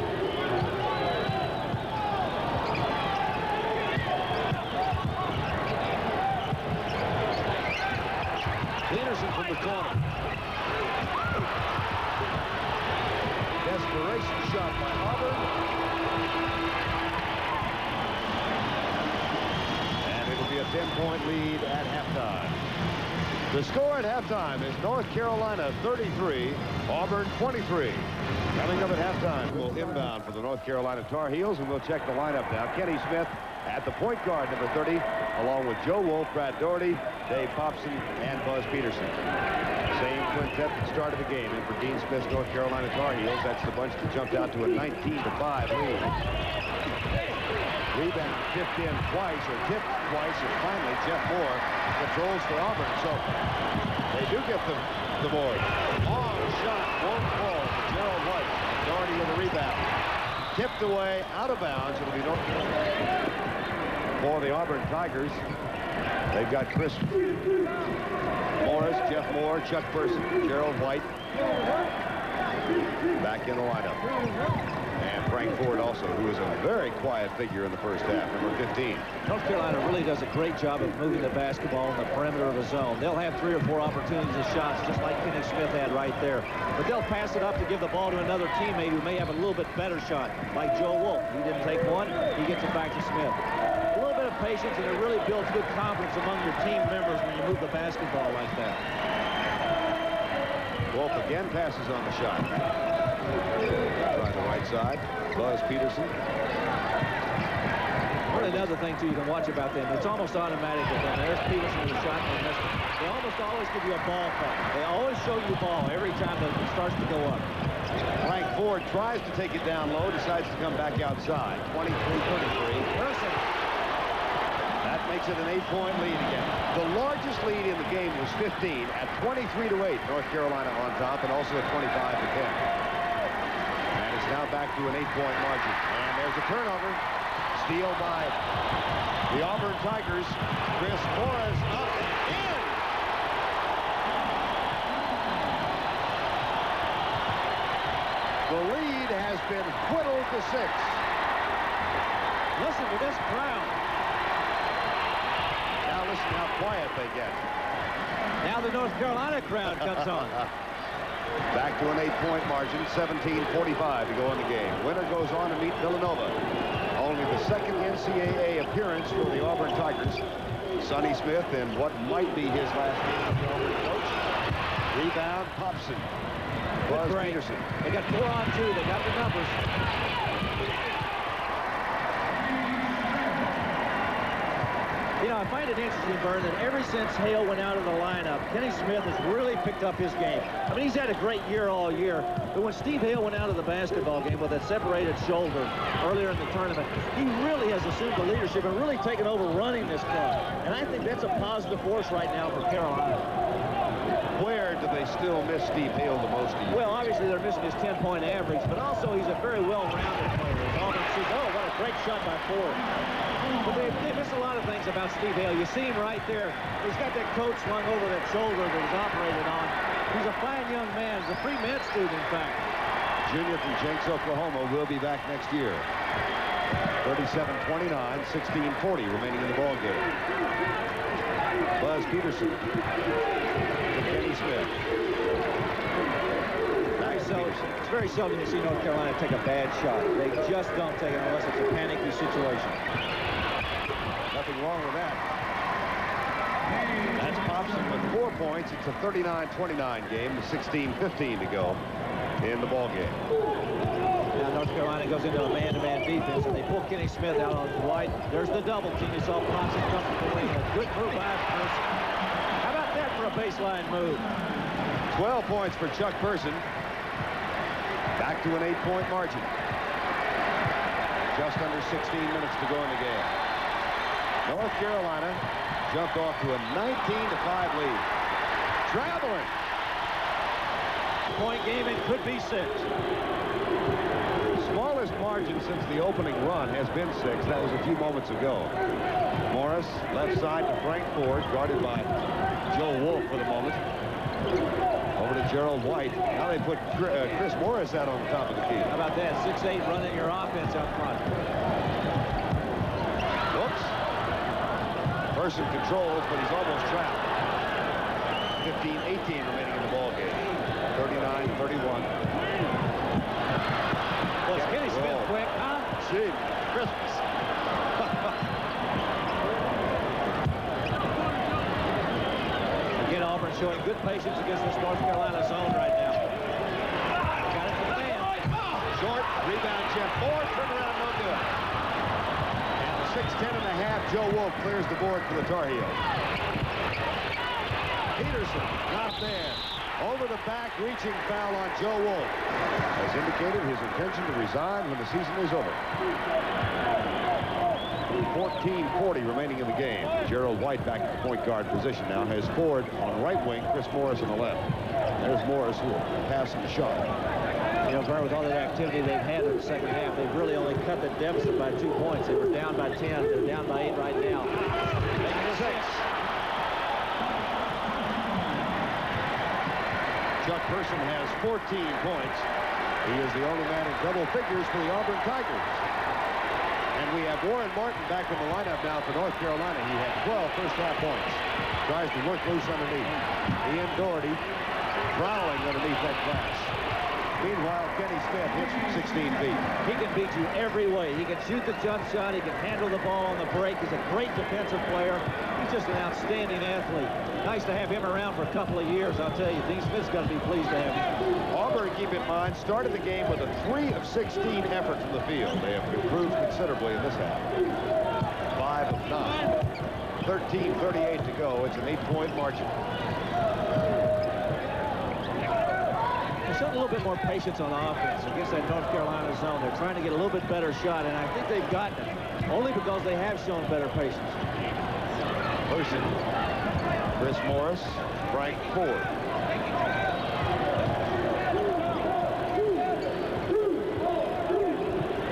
Speaker 1: Peterson from the corner. Desperation shot by Auburn. And it'll be a 10-point lead at halftime. The score at halftime is North Carolina 33, Auburn 23. Coming up at halftime, we'll inbound for the North Carolina Tar Heels, and we'll check the lineup now. Kenny Smith at the point guard, number 30, along with Joe Wolf, Brad Doherty, Dave Popson, and Buzz Peterson. Same quintet that started the game. And for Dean Smith's North Carolina Tar Heels, that's the bunch that jumped out to a 19-5 lead. Rebound tipped in twice, or tipped twice, and finally Jeff Moore controls for Auburn. So they do get the board. Long shot, won't fall for Gerald White. Doherty with the rebound. Tipped away, out of bounds. It'll be North Carolina. For the Auburn Tigers, they've got Chris Morris, Jeff Moore, Chuck Person, Gerald White back in the lineup. And Frank Ford also, who is a very quiet figure in the first half, number 15.
Speaker 4: North Carolina really does a great job of moving the basketball in the perimeter of the zone. They'll have 3 or 4 opportunities of shots, just like Kenny Smith had right there. But they'll pass it up to give the ball to another teammate who may have a little bit better shot, like Joe Wolf. He didn't take one. He gets it back to Smith. A little bit of patience, and it really builds good confidence among your team members when you move the basketball like that.
Speaker 1: Wolf again passes on the shot. Try the right side. Buzz Peterson.
Speaker 4: Well, another thing, too, you can watch about them. It's almost automatic with them. There's Peterson who shot and missed it. They almost always give you a ball call. They always show you ball every time that it starts to go up.
Speaker 1: Frank Ford tries to take it down low, decides to come back outside. 23-33.
Speaker 4: Person.
Speaker 1: That makes it an 8-point lead again. The largest lead in the game was 15 at 23-8. North Carolina on top, and also at 25-10. And it's now back to an 8-point margin. And there's a turnover. Steal by the Auburn Tigers. Chris Morris up and in. The lead has been whittled to 6.
Speaker 4: Listen to this crowd.
Speaker 1: Now listen how quiet they get.
Speaker 4: Now the North Carolina crowd comes on.
Speaker 1: Back to an 8-point margin, 17:45 to go in the game. Winner goes on to meet Villanova. Only the second NCAA appearance for the Auburn Tigers. Sonny Smith in what might be his last game as the Auburn coach. Rebound, Popson. Buzz Peterson.
Speaker 4: They got 4 on 2. They got the numbers. You know, I find it interesting, Vern, that ever since Hale went out of the lineup, Kenny Smith has really picked up his game. I mean, he's had a great year all year, but when Steve Hale went out of the basketball game with that separated shoulder earlier in the tournament, he really has assumed the leadership and really taken over running this club. And I think that's a positive force right now for Carolina.
Speaker 1: Where do they still miss Steve Hale the most?
Speaker 4: Well, obviously they're missing his 10-point average, but also he's a very well-rounded player. Auburn sees, oh, what a great shot by Ford. But they miss a lot of things about Steve Hale. You see him right there. He's got that coat slung over that shoulder that he's operated on. He's a fine young man. He's a pre-med student, in fact.
Speaker 1: Junior from Jenks, Oklahoma, will be back next year. 37-29, 16:40 remaining in the ball game. Buzz Peterson to Kenny Smith.
Speaker 4: It's very seldom you see North Carolina take a bad shot. They just don't take it unless it's a panicky situation.
Speaker 1: Nothing wrong with that. That's Popson with 4 points. It's a 39-29 game with 16:15 to go in the ball game.
Speaker 4: Now North Carolina goes into a man-to-man defense, and they pull Kenny Smith out on White. There's the double team. You saw Popson comfortably in a good move by Person. How about that for a baseline move?
Speaker 1: 12 points for Chuck Person. Back to an 8-point margin. Just under 16 minutes to go in the game. North Carolina jumped off to a 19-5 lead. Traveling.
Speaker 4: Point game, it could be 6.
Speaker 1: Smallest margin since the opening run has been 6. That was a few moments ago. Morris, left side to Frank Ford, guarded by Joe Wolf for the moment. Over to Gerald White. Now they put Chris Morris out on the top of the key.
Speaker 4: How about that? 6'8", running your offense out front.
Speaker 1: Oops. Person controls, but he's almost trapped. 15-18 remaining in the ball game. 39-31.
Speaker 4: Was Kenny Smith quick, huh?
Speaker 1: Gee, Christmas.
Speaker 4: Again, Auburn showing good patience against this North Carolina zone right now. Got it for the man.
Speaker 1: Short, rebound, Jeff Ford, turnaround, no good. And 6-10.5, Joe Wolf clears the board for the Tar Heels. Peterson, not there. Over the back, reaching foul on Joe Wolf. Has indicated his intention to resign when the season is over. 14:40 remaining in the game. Gerald White back at the point guard position now. Has Ford on right wing, Chris Morris on the left. There's Morris who will pass him the shot.
Speaker 4: You know, Vern, with all that activity they've had in the second half, they've really only cut the deficit by 2 points. They were down by 10. They're down by 8 right now.
Speaker 1: 6. Chuck Person has 14 points. He is the only man in double figures for the Auburn Tigers. And we have Warren Martin back in the lineup now for North Carolina. He had 12 first-half points. Tries to work loose underneath. Ian Doherty prowling underneath that glass. Meanwhile, Kenny Smith hits from 16 feet.
Speaker 4: He can beat you every way. He can shoot the jump shot. He can handle the ball on the break. He's a great defensive player. He's just an outstanding athlete. Nice to have him around for a couple of years, I'll tell you. Dean Smith's got to be pleased to have him.
Speaker 1: Auburn, keep in mind, started the game with a 3 of 16 effort from the field. They have improved considerably in this half.
Speaker 5: 9. 13:38 to go. It's an 8-point margin.
Speaker 4: They're showing a little bit more patience on offense against that North Carolina zone. They're trying to get a little bit better shot, and I think they've gotten it, only because they have shown better patience.
Speaker 5: Person, Chris Morris, Frank Ford.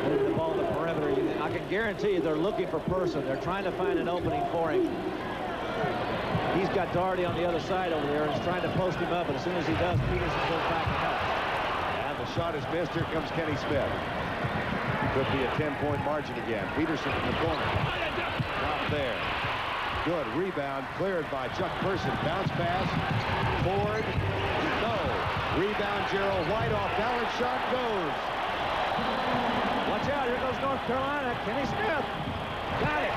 Speaker 4: Moving the ball in the perimeter. I can guarantee you they're looking for Person. They're trying to find an opening for him. He's got Doherty on the other side over there and he's trying to post him up, but as soon as he does, Peterson goes back and helps.
Speaker 5: And the shot is missed. Here comes Kenny Smith. Could be a 10-point margin again. Peterson from the corner. Not there. Good rebound cleared by Chuck Person. Bounce pass. Ford. No. Rebound Gerald White off balance shot goes.
Speaker 4: Watch out. Here goes North Carolina. Kenny Smith. Got it.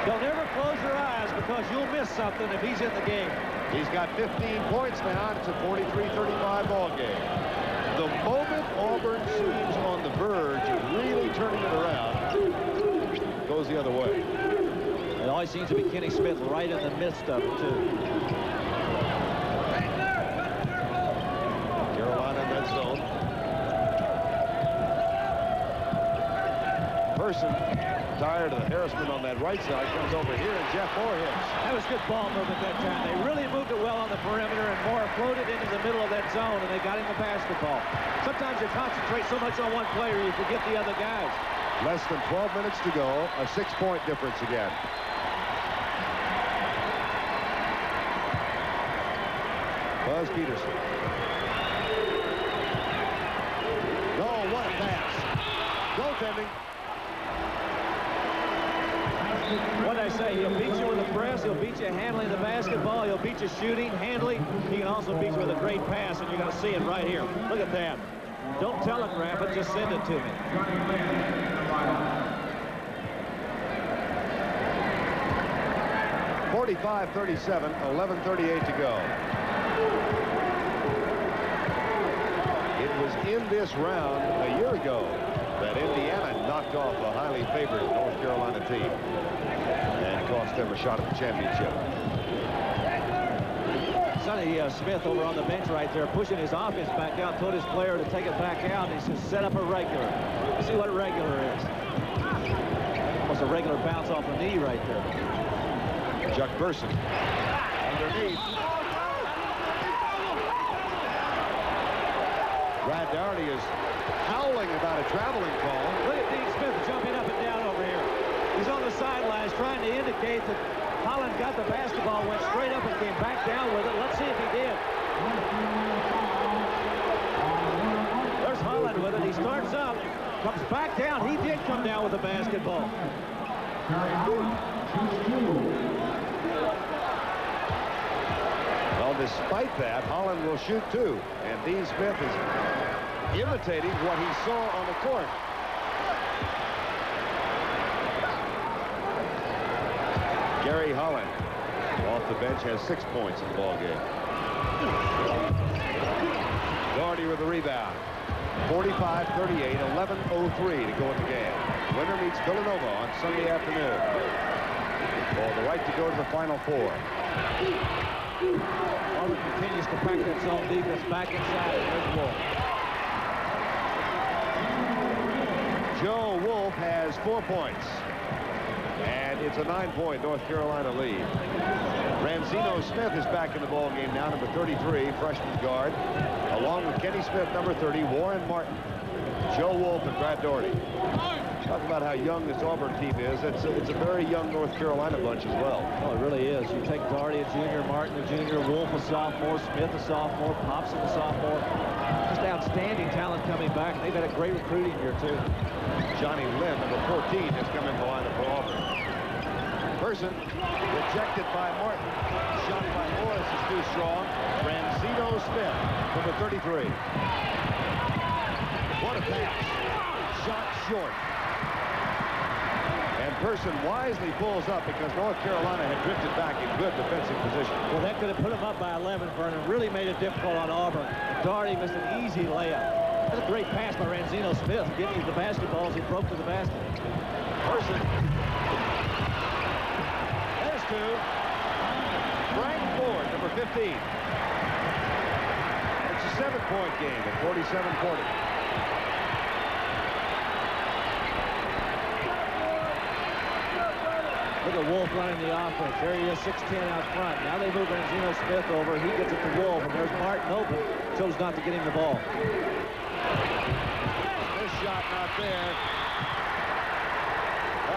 Speaker 4: Don't ever close your eyes because you'll miss something if he's in the game.
Speaker 5: He's got 15 points now. It's a 43-35 ball game. The moment Auburn seems on the verge of really turning it around, goes the other way.
Speaker 4: It always seems to be Kenny Smith right in the midst of it, too.
Speaker 5: Carolina in that zone. Person tired of the harassment on that right side, comes over here, and Jeff Moore hits.
Speaker 4: That was good ball movement that time. They really moved it well on the perimeter, and Moore floated into the middle of that zone, and they got him the basketball. Sometimes you concentrate so much on one player, you forget the other guys.
Speaker 5: Less than 12 minutes to go, a 6-point difference again. Buzz Peterson. Oh, what a pass. Goaltending.
Speaker 4: What I say, he'll beat you with a press, he'll beat you handling the basketball, he'll beat you shooting, handling. He can also beat you with a great pass, and you're going to see it right here. Look at that. Don't telegraph it, just send it to me.
Speaker 5: 45-37, 11:38 to go. It was in this round a year ago that Indiana knocked off a highly favored North Carolina team and cost them a shot at the championship.
Speaker 4: Sonny Smith over on the bench right there, pushing his offense back out, told his player to take it back out, and he says, set up a regular. Let's see what a regular is. Almost a regular bounce off the knee right there.
Speaker 5: Chuck Person underneath. Brad Doherty is howling about a traveling call.
Speaker 4: Look at Dean Smith jumping up and down over here. He's on the sidelines trying to indicate that Holland got the basketball, went straight up and came back down with it. Let's see if he did. There's Holland with it. He starts up, comes back down. He did come down with the basketball.
Speaker 5: Well, despite that, Holland will shoot two. And Dean Smith is imitating what he saw on the court. Gary Holland, off the bench, has 6 points in the ball game. Doherty with the rebound. 45-38, 11:03 to go in the game. Winner meets Villanova on Sunday afternoon for the right to go to the Final Four.
Speaker 4: Auburn continues to pack that zone defense back inside. There's Wolf.
Speaker 5: Joe Wolf has 4 points. And it's a 9-point North Carolina lead. Rancino Smith is back in the ball game now, number 33, freshman guard, along with Kenny Smith, number 30, Warren Martin, Joe Wolf, and Brad Doherty. Talk about how young this Auburn team is. It's a very young North Carolina bunch as well.
Speaker 4: Oh, it really is. You take Doherty, a junior, Martin, a junior, Wolf, a sophomore, Smith, a sophomore, Popson, a sophomore. Just outstanding talent coming back. They've had a great recruiting year, too.
Speaker 5: Johnny Lynn, number 14, has come in the lineup for Auburn. Person rejected by Martin. Shot by Morris is too strong. Rancino Smith, number 33. What a pass. Shot short. And Person wisely pulls up because North Carolina had drifted back in good defensive position.
Speaker 4: Well, that could have put him up by 11, Vernon. Really made it difficult on Auburn. Doherty missed an easy layup. That's a great pass by Ranzino Smith, getting the basketball as he broke to the basket.
Speaker 5: Person. There's two. Frank Ford, number 15. It's a 7-point game at 47-40.
Speaker 4: Look at Wolf running the offense. There he is, 6'10" out front. Now they move Ranzino Smith over. He gets it to Wolf, and there's Martin open. Chose not to get him the ball.
Speaker 5: This shot not there.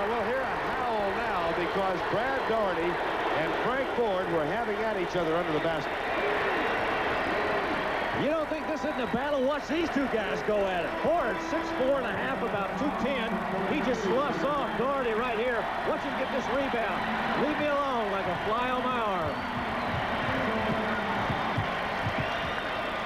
Speaker 5: We'll hear a howl now because Brad Daugherty and Frank Ford were having at each other under the basket.
Speaker 4: You don't think this isn't a battle? Watch these two guys go at it. Ford, 6'4 and a half, about 210. He just sloughs off Daugherty right here. Watch him get this rebound. Leave me alone like a fly on my arm.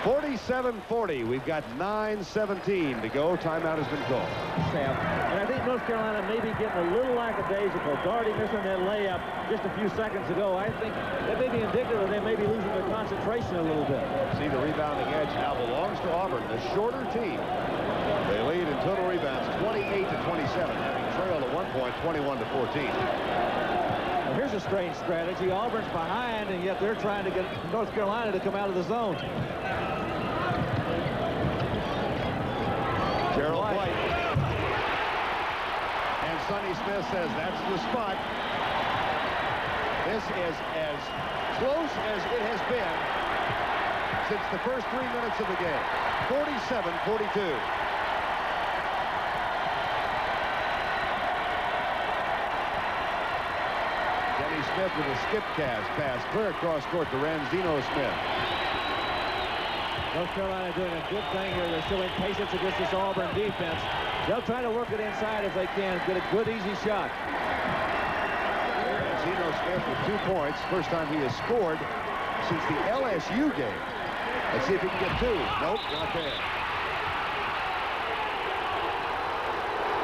Speaker 5: 47-40. We've got 9:17 to go. Timeout has been called.
Speaker 4: Sam, and I think North Carolina may be getting a little lackadaisical. Daugherty missing that layup just a few seconds ago. I think that may be indicative of they may be losing their concentration a little bit.
Speaker 5: See, the rebounding edge now belongs to Auburn, the shorter team. They lead in total rebounds 28-27, having trailed at one point 21-14.
Speaker 4: Now here's a strange strategy. Auburn's behind, and yet they're trying to get North Carolina to come out of the zone.
Speaker 5: Gerald White. And Sonny Smith says that's the spot. This is as close as it has been since the first 3 minutes of the game. 47-42. Denny Smith with a skip pass clear across court to Ranzino Smith.
Speaker 4: North Carolina doing a good thing here. They're showing patience against this Auburn defense. They'll try to work it inside if they can. Get a good, easy shot.
Speaker 5: Ranzino Smith with 2 points. First time he has scored since the LSU game. Let's see if he can get 2. Nope, not there.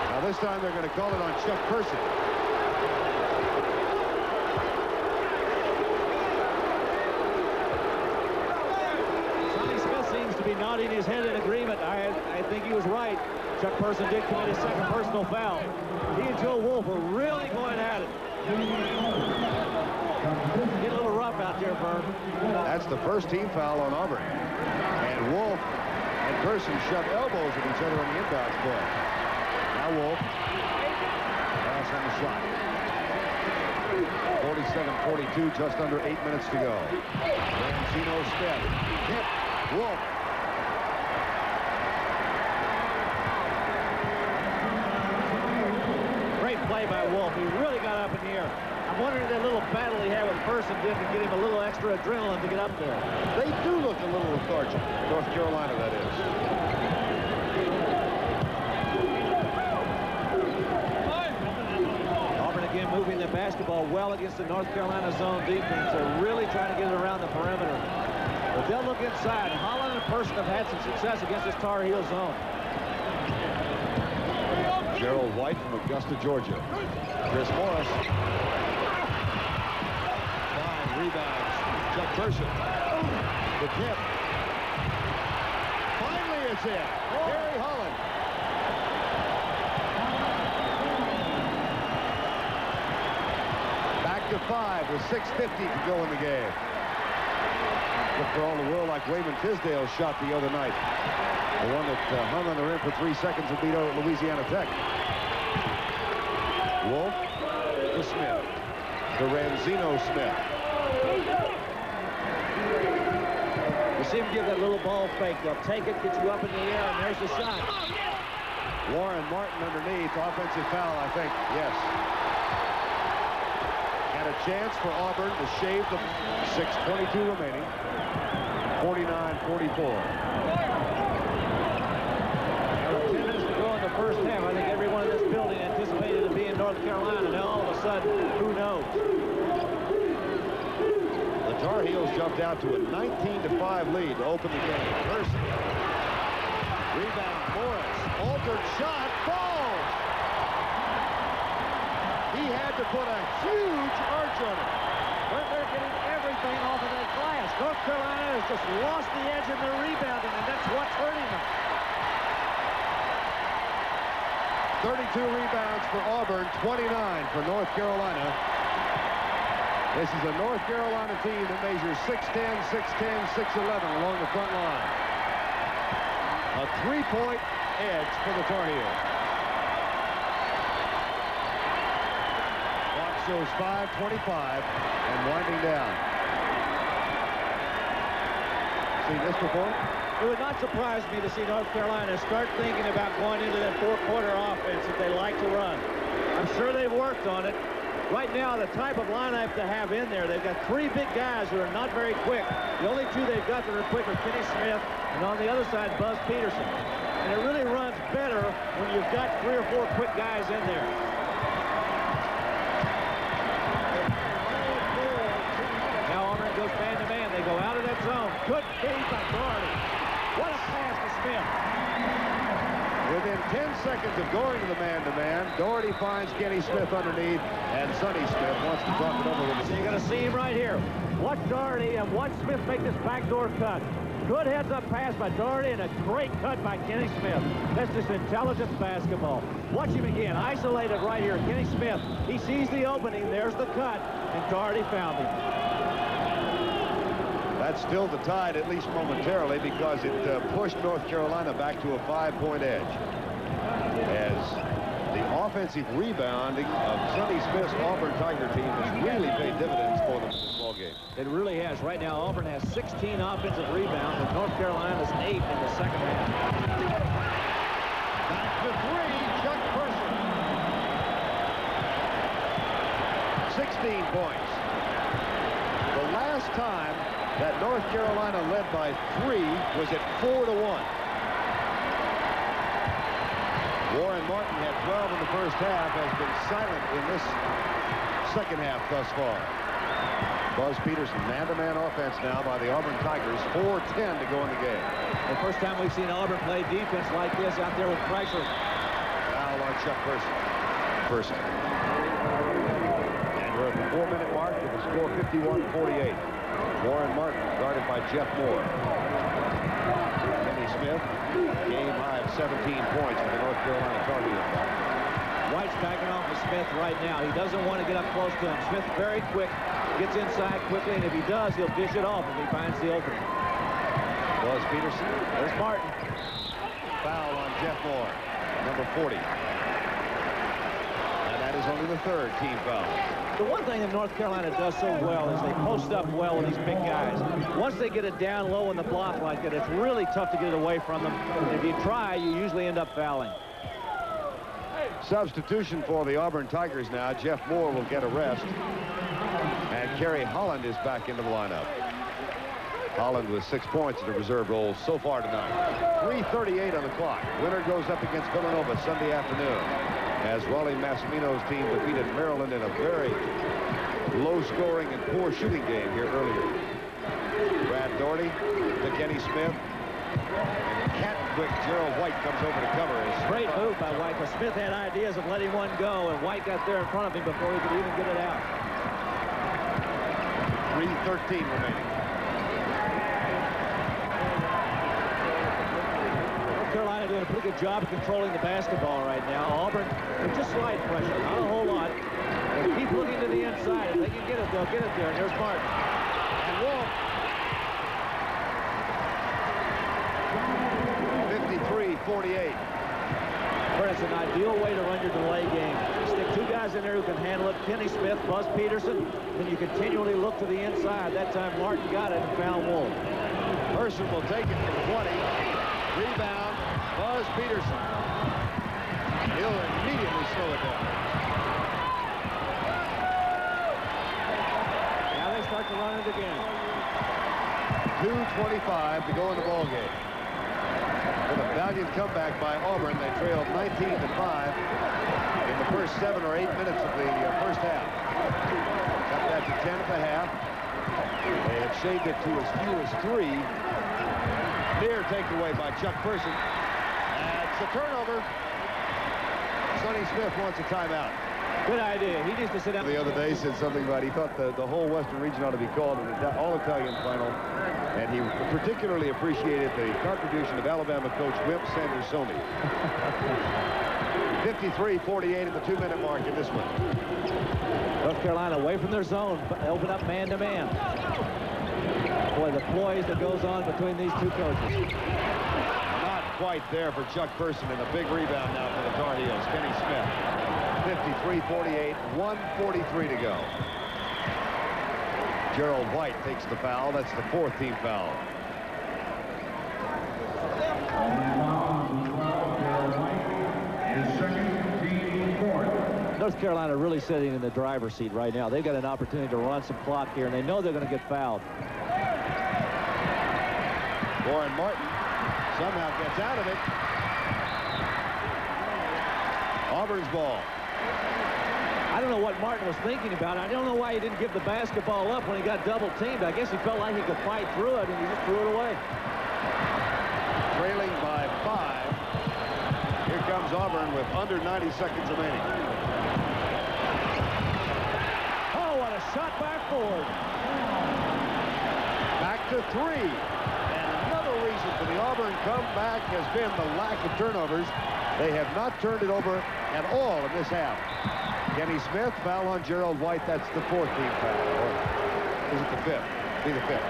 Speaker 5: Now this time they're going to call it on Chuck Person.
Speaker 4: Nodding his head in agreement. I think he was right. Chuck Person did commit his second personal foul. He and Joe Wolf were really going at it. Get a little rough out there, Vern.
Speaker 5: That's the first team foul on Auburn. And Wolf and Person shoved elbows at each other on the inbounds play. Now Wolf. Pass on the shot. 47-42, just under 8 minutes to go. Ranzino Smith. Hit. Wolf.
Speaker 4: Play by Wolf. He really got up in the air. I'm wondering if that little battle he had with Person did to get him a little extra adrenaline to get up there.
Speaker 5: They do look a little lethargic. North Carolina, that is.
Speaker 4: Auburn again moving the basketball well against the North Carolina zone defense. They're really trying to get it around the perimeter. But they'll look inside. Holland and Person have had some success against this Tar Heel zone.
Speaker 5: Gerald White from Augusta, Georgia. Chris Morris. 5 rebounds. Chuck Person. The tip. Finally it's in. Gary Holland. Back to 5 with 6:50 to go in the game. Look for all the world like Wayman Tisdale's shot the other night. The one that hung on the rim for 3 seconds and beat out Louisiana Tech. Wolf to Smith. To Ranzino Smith.
Speaker 4: You see him give that little ball fake. They'll take it, get you up in the air, and there's the shot.
Speaker 5: Warren Martin underneath. Offensive foul, I think. Yes. And a chance for Auburn to shave the 6:22 remaining. 49-44.
Speaker 4: 10 minutes to go in the first half. I think everyone in this building anticipated it being North Carolina. Now all of a sudden, who knows?
Speaker 5: The Tar Heels jumped out to a 19-5 lead to open the game. Person. Rebound, Morris. Altered shot, falls. He had to put a huge arch on it.
Speaker 4: But they're getting everything off of that glass. North Carolina has just lost the edge in their rebounding, and that's what's hurting them.
Speaker 5: 32 rebounds for Auburn, 29 for North Carolina. This is a North Carolina team that measures 6'10", 6'10", 6'11 along the front line. A 3-point edge for the Tar Heels. Clock shows 5:25 and winding down. Seen this before?
Speaker 4: It would not surprise me to see North Carolina start thinking about going into that fourth-quarter offense that they like to run. I'm sure they've worked on it. Right now, the type of lineup to have in there, they've got 3 big guys who are not very quick. The only 2 they've got that are quick are Kenny Smith, and on the other side, Buzz Peterson. And it really runs better when you've got 3 or 4 quick guys in there. Now Auburn goes man-to-man. They go out of that zone. Good feed by Doherty. What a pass to Smith.
Speaker 5: Within 10 seconds of going to the man-to-man, Doherty finds Kenny Smith underneath, and Sonny Smith wants to talk it over with him.
Speaker 4: So you're going to see him right here. Watch Doherty and watch Smith make this backdoor cut. Good heads-up pass by Doherty and a great cut by Kenny Smith. That's just intelligent basketball. Watch him again, isolated right here. Kenny Smith, he sees the opening. There's the cut, and Doherty found him.
Speaker 5: That's still the tide, at least momentarily, because it pushed North Carolina back to a 5-point edge. As the offensive rebounding of Sonny Smith's Auburn Tiger team has really paid dividends for them in this ball game.
Speaker 4: It really has. Right now, Auburn has 16 offensive rebounds, and North Carolina's 8 in the second half.
Speaker 5: Back to 3, Chuck Person. 16 points. The last time that North Carolina led by 3 was at 4-1. Warren Martin had 12 in the first half, has been silent in this second half thus far. Buzz Peterson, man-to-man offense now by the Auburn Tigers, 4:10 to go in the game.
Speaker 4: The first time we've seen Auburn play defense like this out there with pressure.
Speaker 5: Foul on Chuck Person. And we're at the 4-minute mark with the score 51-48. Warren Martin guarded by Jeff Moore. Kenny Smith, game high of 17 points for the North Carolina Tar Heels.
Speaker 4: White's backing off of Smith right now. He doesn't want to get up close to him. Smith very quick, gets inside quickly, and if he does, he'll dish it off if he finds the opening.
Speaker 5: Buzz Peterson.
Speaker 4: There's Martin.
Speaker 5: Foul on Jeff Moore, number 40. And that is only the 3rd team foul.
Speaker 4: The one thing that North Carolina does so well is they post up well with these big guys. Once they get it down low in the block like that, it's really tough to get it away from them. And if you try, you usually end up fouling.
Speaker 5: Substitution for the Auburn Tigers now. Jeff Moore will get a rest. And Kerry Holland is back into the lineup. Holland with 6 points in the reserve role so far tonight. 3:38 on the clock. Winner goes up against Villanova Sunday afternoon, as Raleigh Massimino's team defeated Maryland in a very low-scoring and poor shooting game here earlier. Brad Doherty to Kenny Smith. And cat-quick Gerald White comes over to cover.
Speaker 4: Great move by White, because Smith had ideas of letting one go, and White got there in front of him before he could even get it out.
Speaker 5: 3:13 remaining.
Speaker 4: Carolina doing a pretty good job of controlling the basketball right now. Auburn, with just slight pressure, not a whole lot. They keep looking to the inside. If they can get it, they'll get it there. And there's Martin. And Wolf.
Speaker 5: 53-48.
Speaker 4: But it's an ideal way to run your delay game. Stick 2 guys in there who can handle it. Kenny Smith, Buzz Peterson. Then you continually look to the inside. That time Martin got it and found Wolf.
Speaker 5: Person will take it from 20. Rebound, Buzz Peterson. He'll immediately slow it down.
Speaker 4: Now they start to run it again.
Speaker 5: 2:25 to go in the ball game. With a valiant comeback by Auburn, they trailed 19-5 in the first 7 or 8 minutes of the first half. Cut that to 10 at the half. They have shaved it to as few as 3. Near takeaway by Chuck Person. It's a turnover. Sonny Smith wants a timeout.
Speaker 4: Good idea. He needs to sit down.
Speaker 5: The other day said something about he thought the whole Western region ought to be called an all-Italian final. And he particularly appreciated the contribution of Alabama coach Wimp Sandersomi. 53-48 at the 2-minute mark in this one.
Speaker 4: North Carolina away from their zone. Open up man-to-man. Boy, the poise that goes on between these two coaches.
Speaker 5: Not quite there for Chuck Person, and a big rebound now for the Tar Heels. Kenny Smith. 53-48, 1:43 to go. Gerald White takes the foul. That's the 4th team foul.
Speaker 4: North Carolina really sitting in the driver's seat right now. They've got an opportunity to run some clock here, and they know they're going to get fouled.
Speaker 5: Warren Martin somehow gets out of it. Auburn's ball.
Speaker 4: I don't know what Martin was thinking about. I don't know why he didn't give the basketball up when he got double teamed. I guess he felt like he could fight through it, and he just threw it away.
Speaker 5: Trailing by 5. Here comes Auburn with under 90 seconds remaining.
Speaker 4: Oh, what a shot by Ford.
Speaker 5: Back to 3. And another reason for the Auburn comeback has been the lack of turnovers. They have not turned it over at all in this half. Kenny Smith, foul on Gerald White. That's the 4th team foul. Or is it the 5th? Be the 5th.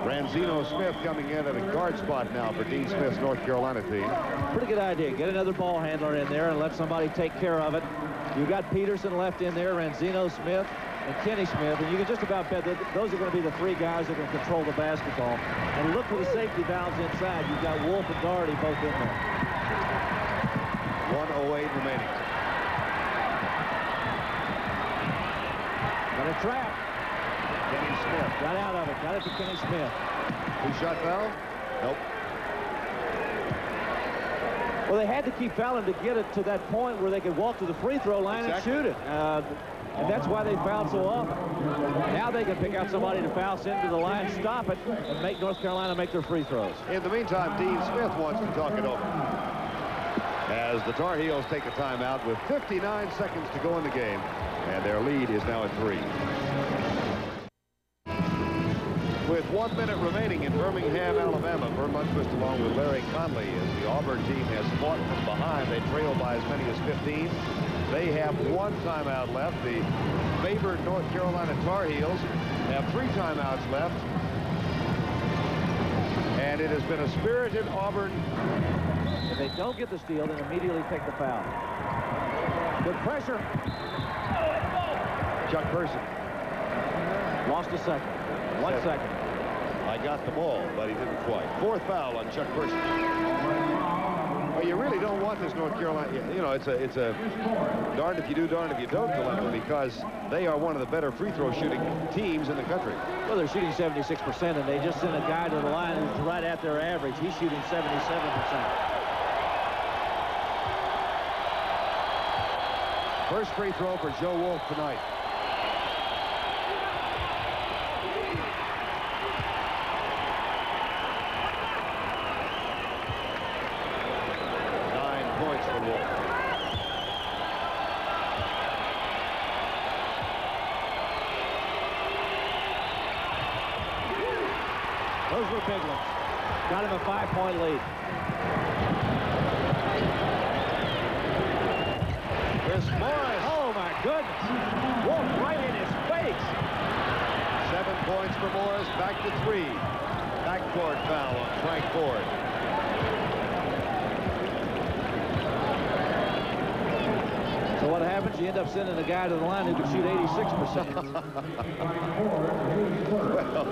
Speaker 5: Ranzino Smith coming in at a guard spot now for Dean Smith's North Carolina team.
Speaker 4: Pretty good idea. Get another ball handler in there and let somebody take care of it. You've got Peterson left in there, Ranzino Smith, and Kenny Smith, and you can just about bet that those are going to be the 3 guys that can control the basketball. And look for the safety valves inside. You've got Wolf and Doherty both in there.
Speaker 5: 1:08 remaining.
Speaker 4: Got a trap.
Speaker 5: Kenny Smith.
Speaker 4: Got out of it. Got it to Kenny Smith.
Speaker 5: 2-shot foul? Nope.
Speaker 4: Well, they had to keep fouling to get it to that point where they could walk to the free throw line and shoot it. And that's why they fouled so often. Now they can pick out somebody to foul, send to the line, stop it, and make North Carolina make their free throws.
Speaker 5: In the meantime, Dean Smith wants to talk it over. As the Tar Heels take a timeout with 59 seconds to go in the game, and their lead is now at 3. With 1 minute remaining in Birmingham, Alabama, Vern Lundquist along with Larry Conley as the Auburn team has fought from behind. They trail by as many as 15. They have 1 timeout left. The favored North Carolina Tar Heels have 3 timeouts left. And it has been a spirited Auburn.
Speaker 4: If they don't get the steal, then immediately take the foul. Good pressure.
Speaker 5: Chuck Person.
Speaker 4: Lost a second. 1 second.
Speaker 5: I got the ball, but he didn't quite. 4th foul on Chuck Person. Well, you really don't want this North Carolina. You know, it's a darned if you do, darned if you don't dilemma, because they are one of the better free throw shooting teams in the country.
Speaker 4: Well, they're shooting 76%, and they just sent a guy to the line who's right at their average. He's shooting 77%.
Speaker 5: First free throw for Joe Wolf tonight.
Speaker 4: Those were big ones. Got him a 5-point lead.
Speaker 5: Chris Morris.
Speaker 4: Oh, my goodness. Wolf right in his face.
Speaker 5: 7 points for Morris. Back to 3. Backcourt foul on Frank Ford.
Speaker 4: So what happens? You end up sending a guy to the line who can shoot 86%.
Speaker 5: Well,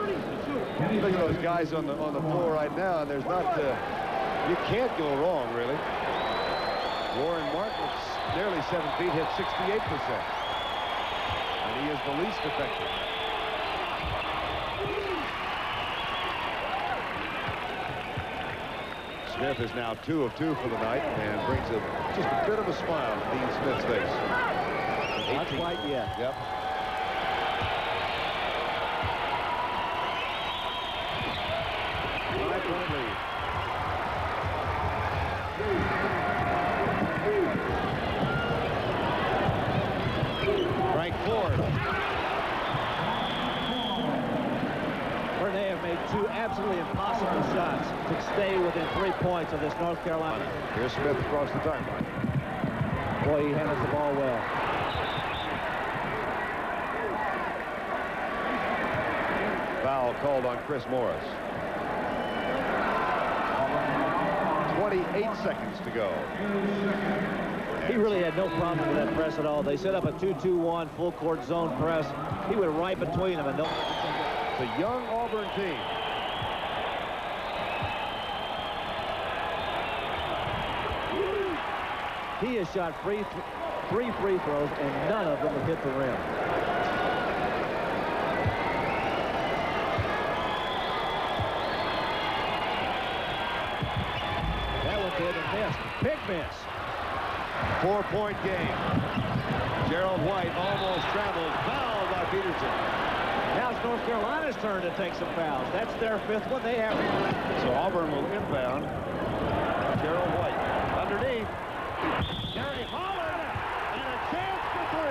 Speaker 5: look at those guys on the floor right now, and there's not you can't go wrong, really. Warren Martin, nearly 7 feet, hit 68%, and he is the least effective. Smith is now 2 of 2 for the night and brings just a bit of a smile to Dean Smith's face.
Speaker 4: Not quite yet.
Speaker 5: Yep. Frank Ford.
Speaker 4: They have made 2 absolutely impossible shots to stay within 3 points of this North Carolina.
Speaker 5: Here's Smith across the timeline.
Speaker 4: Boy, he handles the ball well.
Speaker 5: Foul called on Chris Morris. 28 seconds to go.
Speaker 4: He really had no problem with that press at all. They set up a 2-2-1 full court zone press. He went right between them. And
Speaker 5: it's a young Auburn team.
Speaker 4: He has shot three free throws, and none of them have hit the rim. That one did and missed. Big miss.
Speaker 5: 4-point game. Gerald White almost traveled. Fouled by Peterson.
Speaker 4: Now it's North Carolina's turn to take some fouls. That's their 5th one. They have.
Speaker 5: So Auburn will inbound. Gerald White underneath. Gary Holland, and a chance for 3.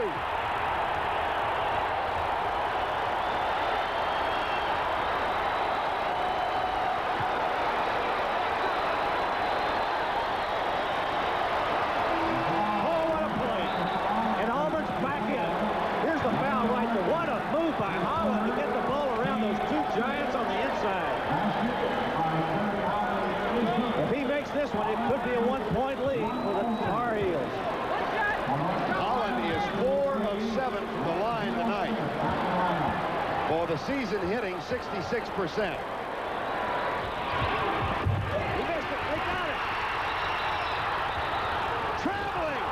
Speaker 4: Oh, what a play. And Auburn's back in. Here's the foul right there. What a move by Holland to get the ball around those 2 giants on the inside. If he makes this one, it could be a 1-point lead for the Tar Heels.
Speaker 5: Holland is 4 of 7 from the line tonight. For the season, hitting 66%.
Speaker 4: He missed it. They got it.
Speaker 5: Traveling.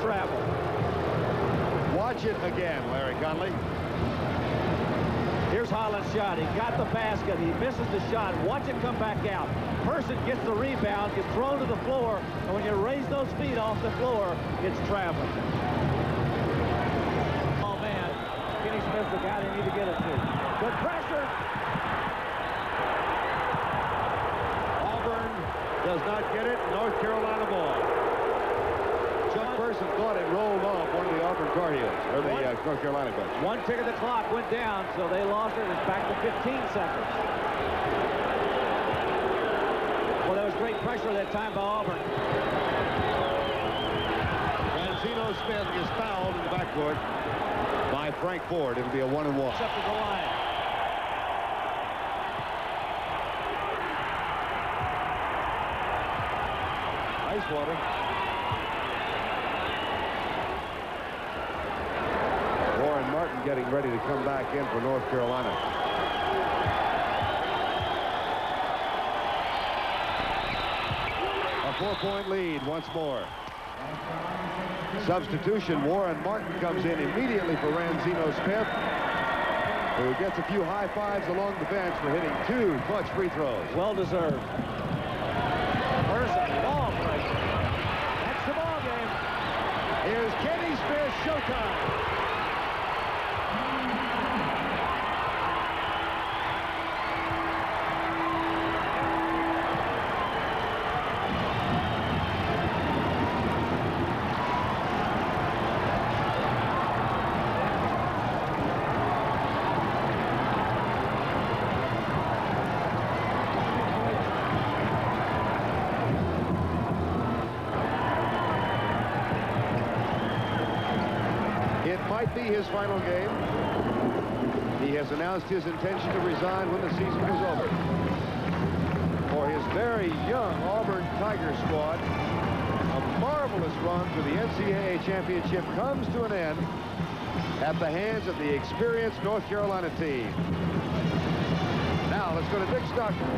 Speaker 4: Travel.
Speaker 5: Watch it again, Larry Conley.
Speaker 4: Here's Holland's shot. He got the basket. He misses the shot. Watch it come back out. Person gets the rebound, gets thrown to the floor, and when you raise those feet off the floor, it's traveling. Oh, man. Kenny Smith's the guy they need to get it to. Good pressure.
Speaker 5: Auburn does not get it. North Carolina ball. Chuck Person thought it rolled off one of the Auburn Tar Heels, or the North Carolina coach.
Speaker 4: 1 tick of the clock went down, so they lost it. It's back to 15 seconds. Well, there was great pressure that time by Auburn.
Speaker 5: Rancino Smith is fouled in the backcourt by Frank Ford. It'll be a 1-and-1.
Speaker 4: Up to the line.
Speaker 5: Ice water. Warren Martin getting ready to come back in for North Carolina. A 4-point lead once more. Substitution, Warren Martin comes in immediately for Rancino Smith, who gets a few high fives along the bench for hitting 2 clutch free throws.
Speaker 4: Well deserved. Person, long break. That's the ball game.
Speaker 5: Here's Kenny Smith, showtime. Might be his final game. He has announced his intention to resign when the season is over. For his very young Auburn Tiger squad, a marvelous run to the NCAA championship comes to an end at the hands of the experienced North Carolina team. Now let's go to Dick Stockton.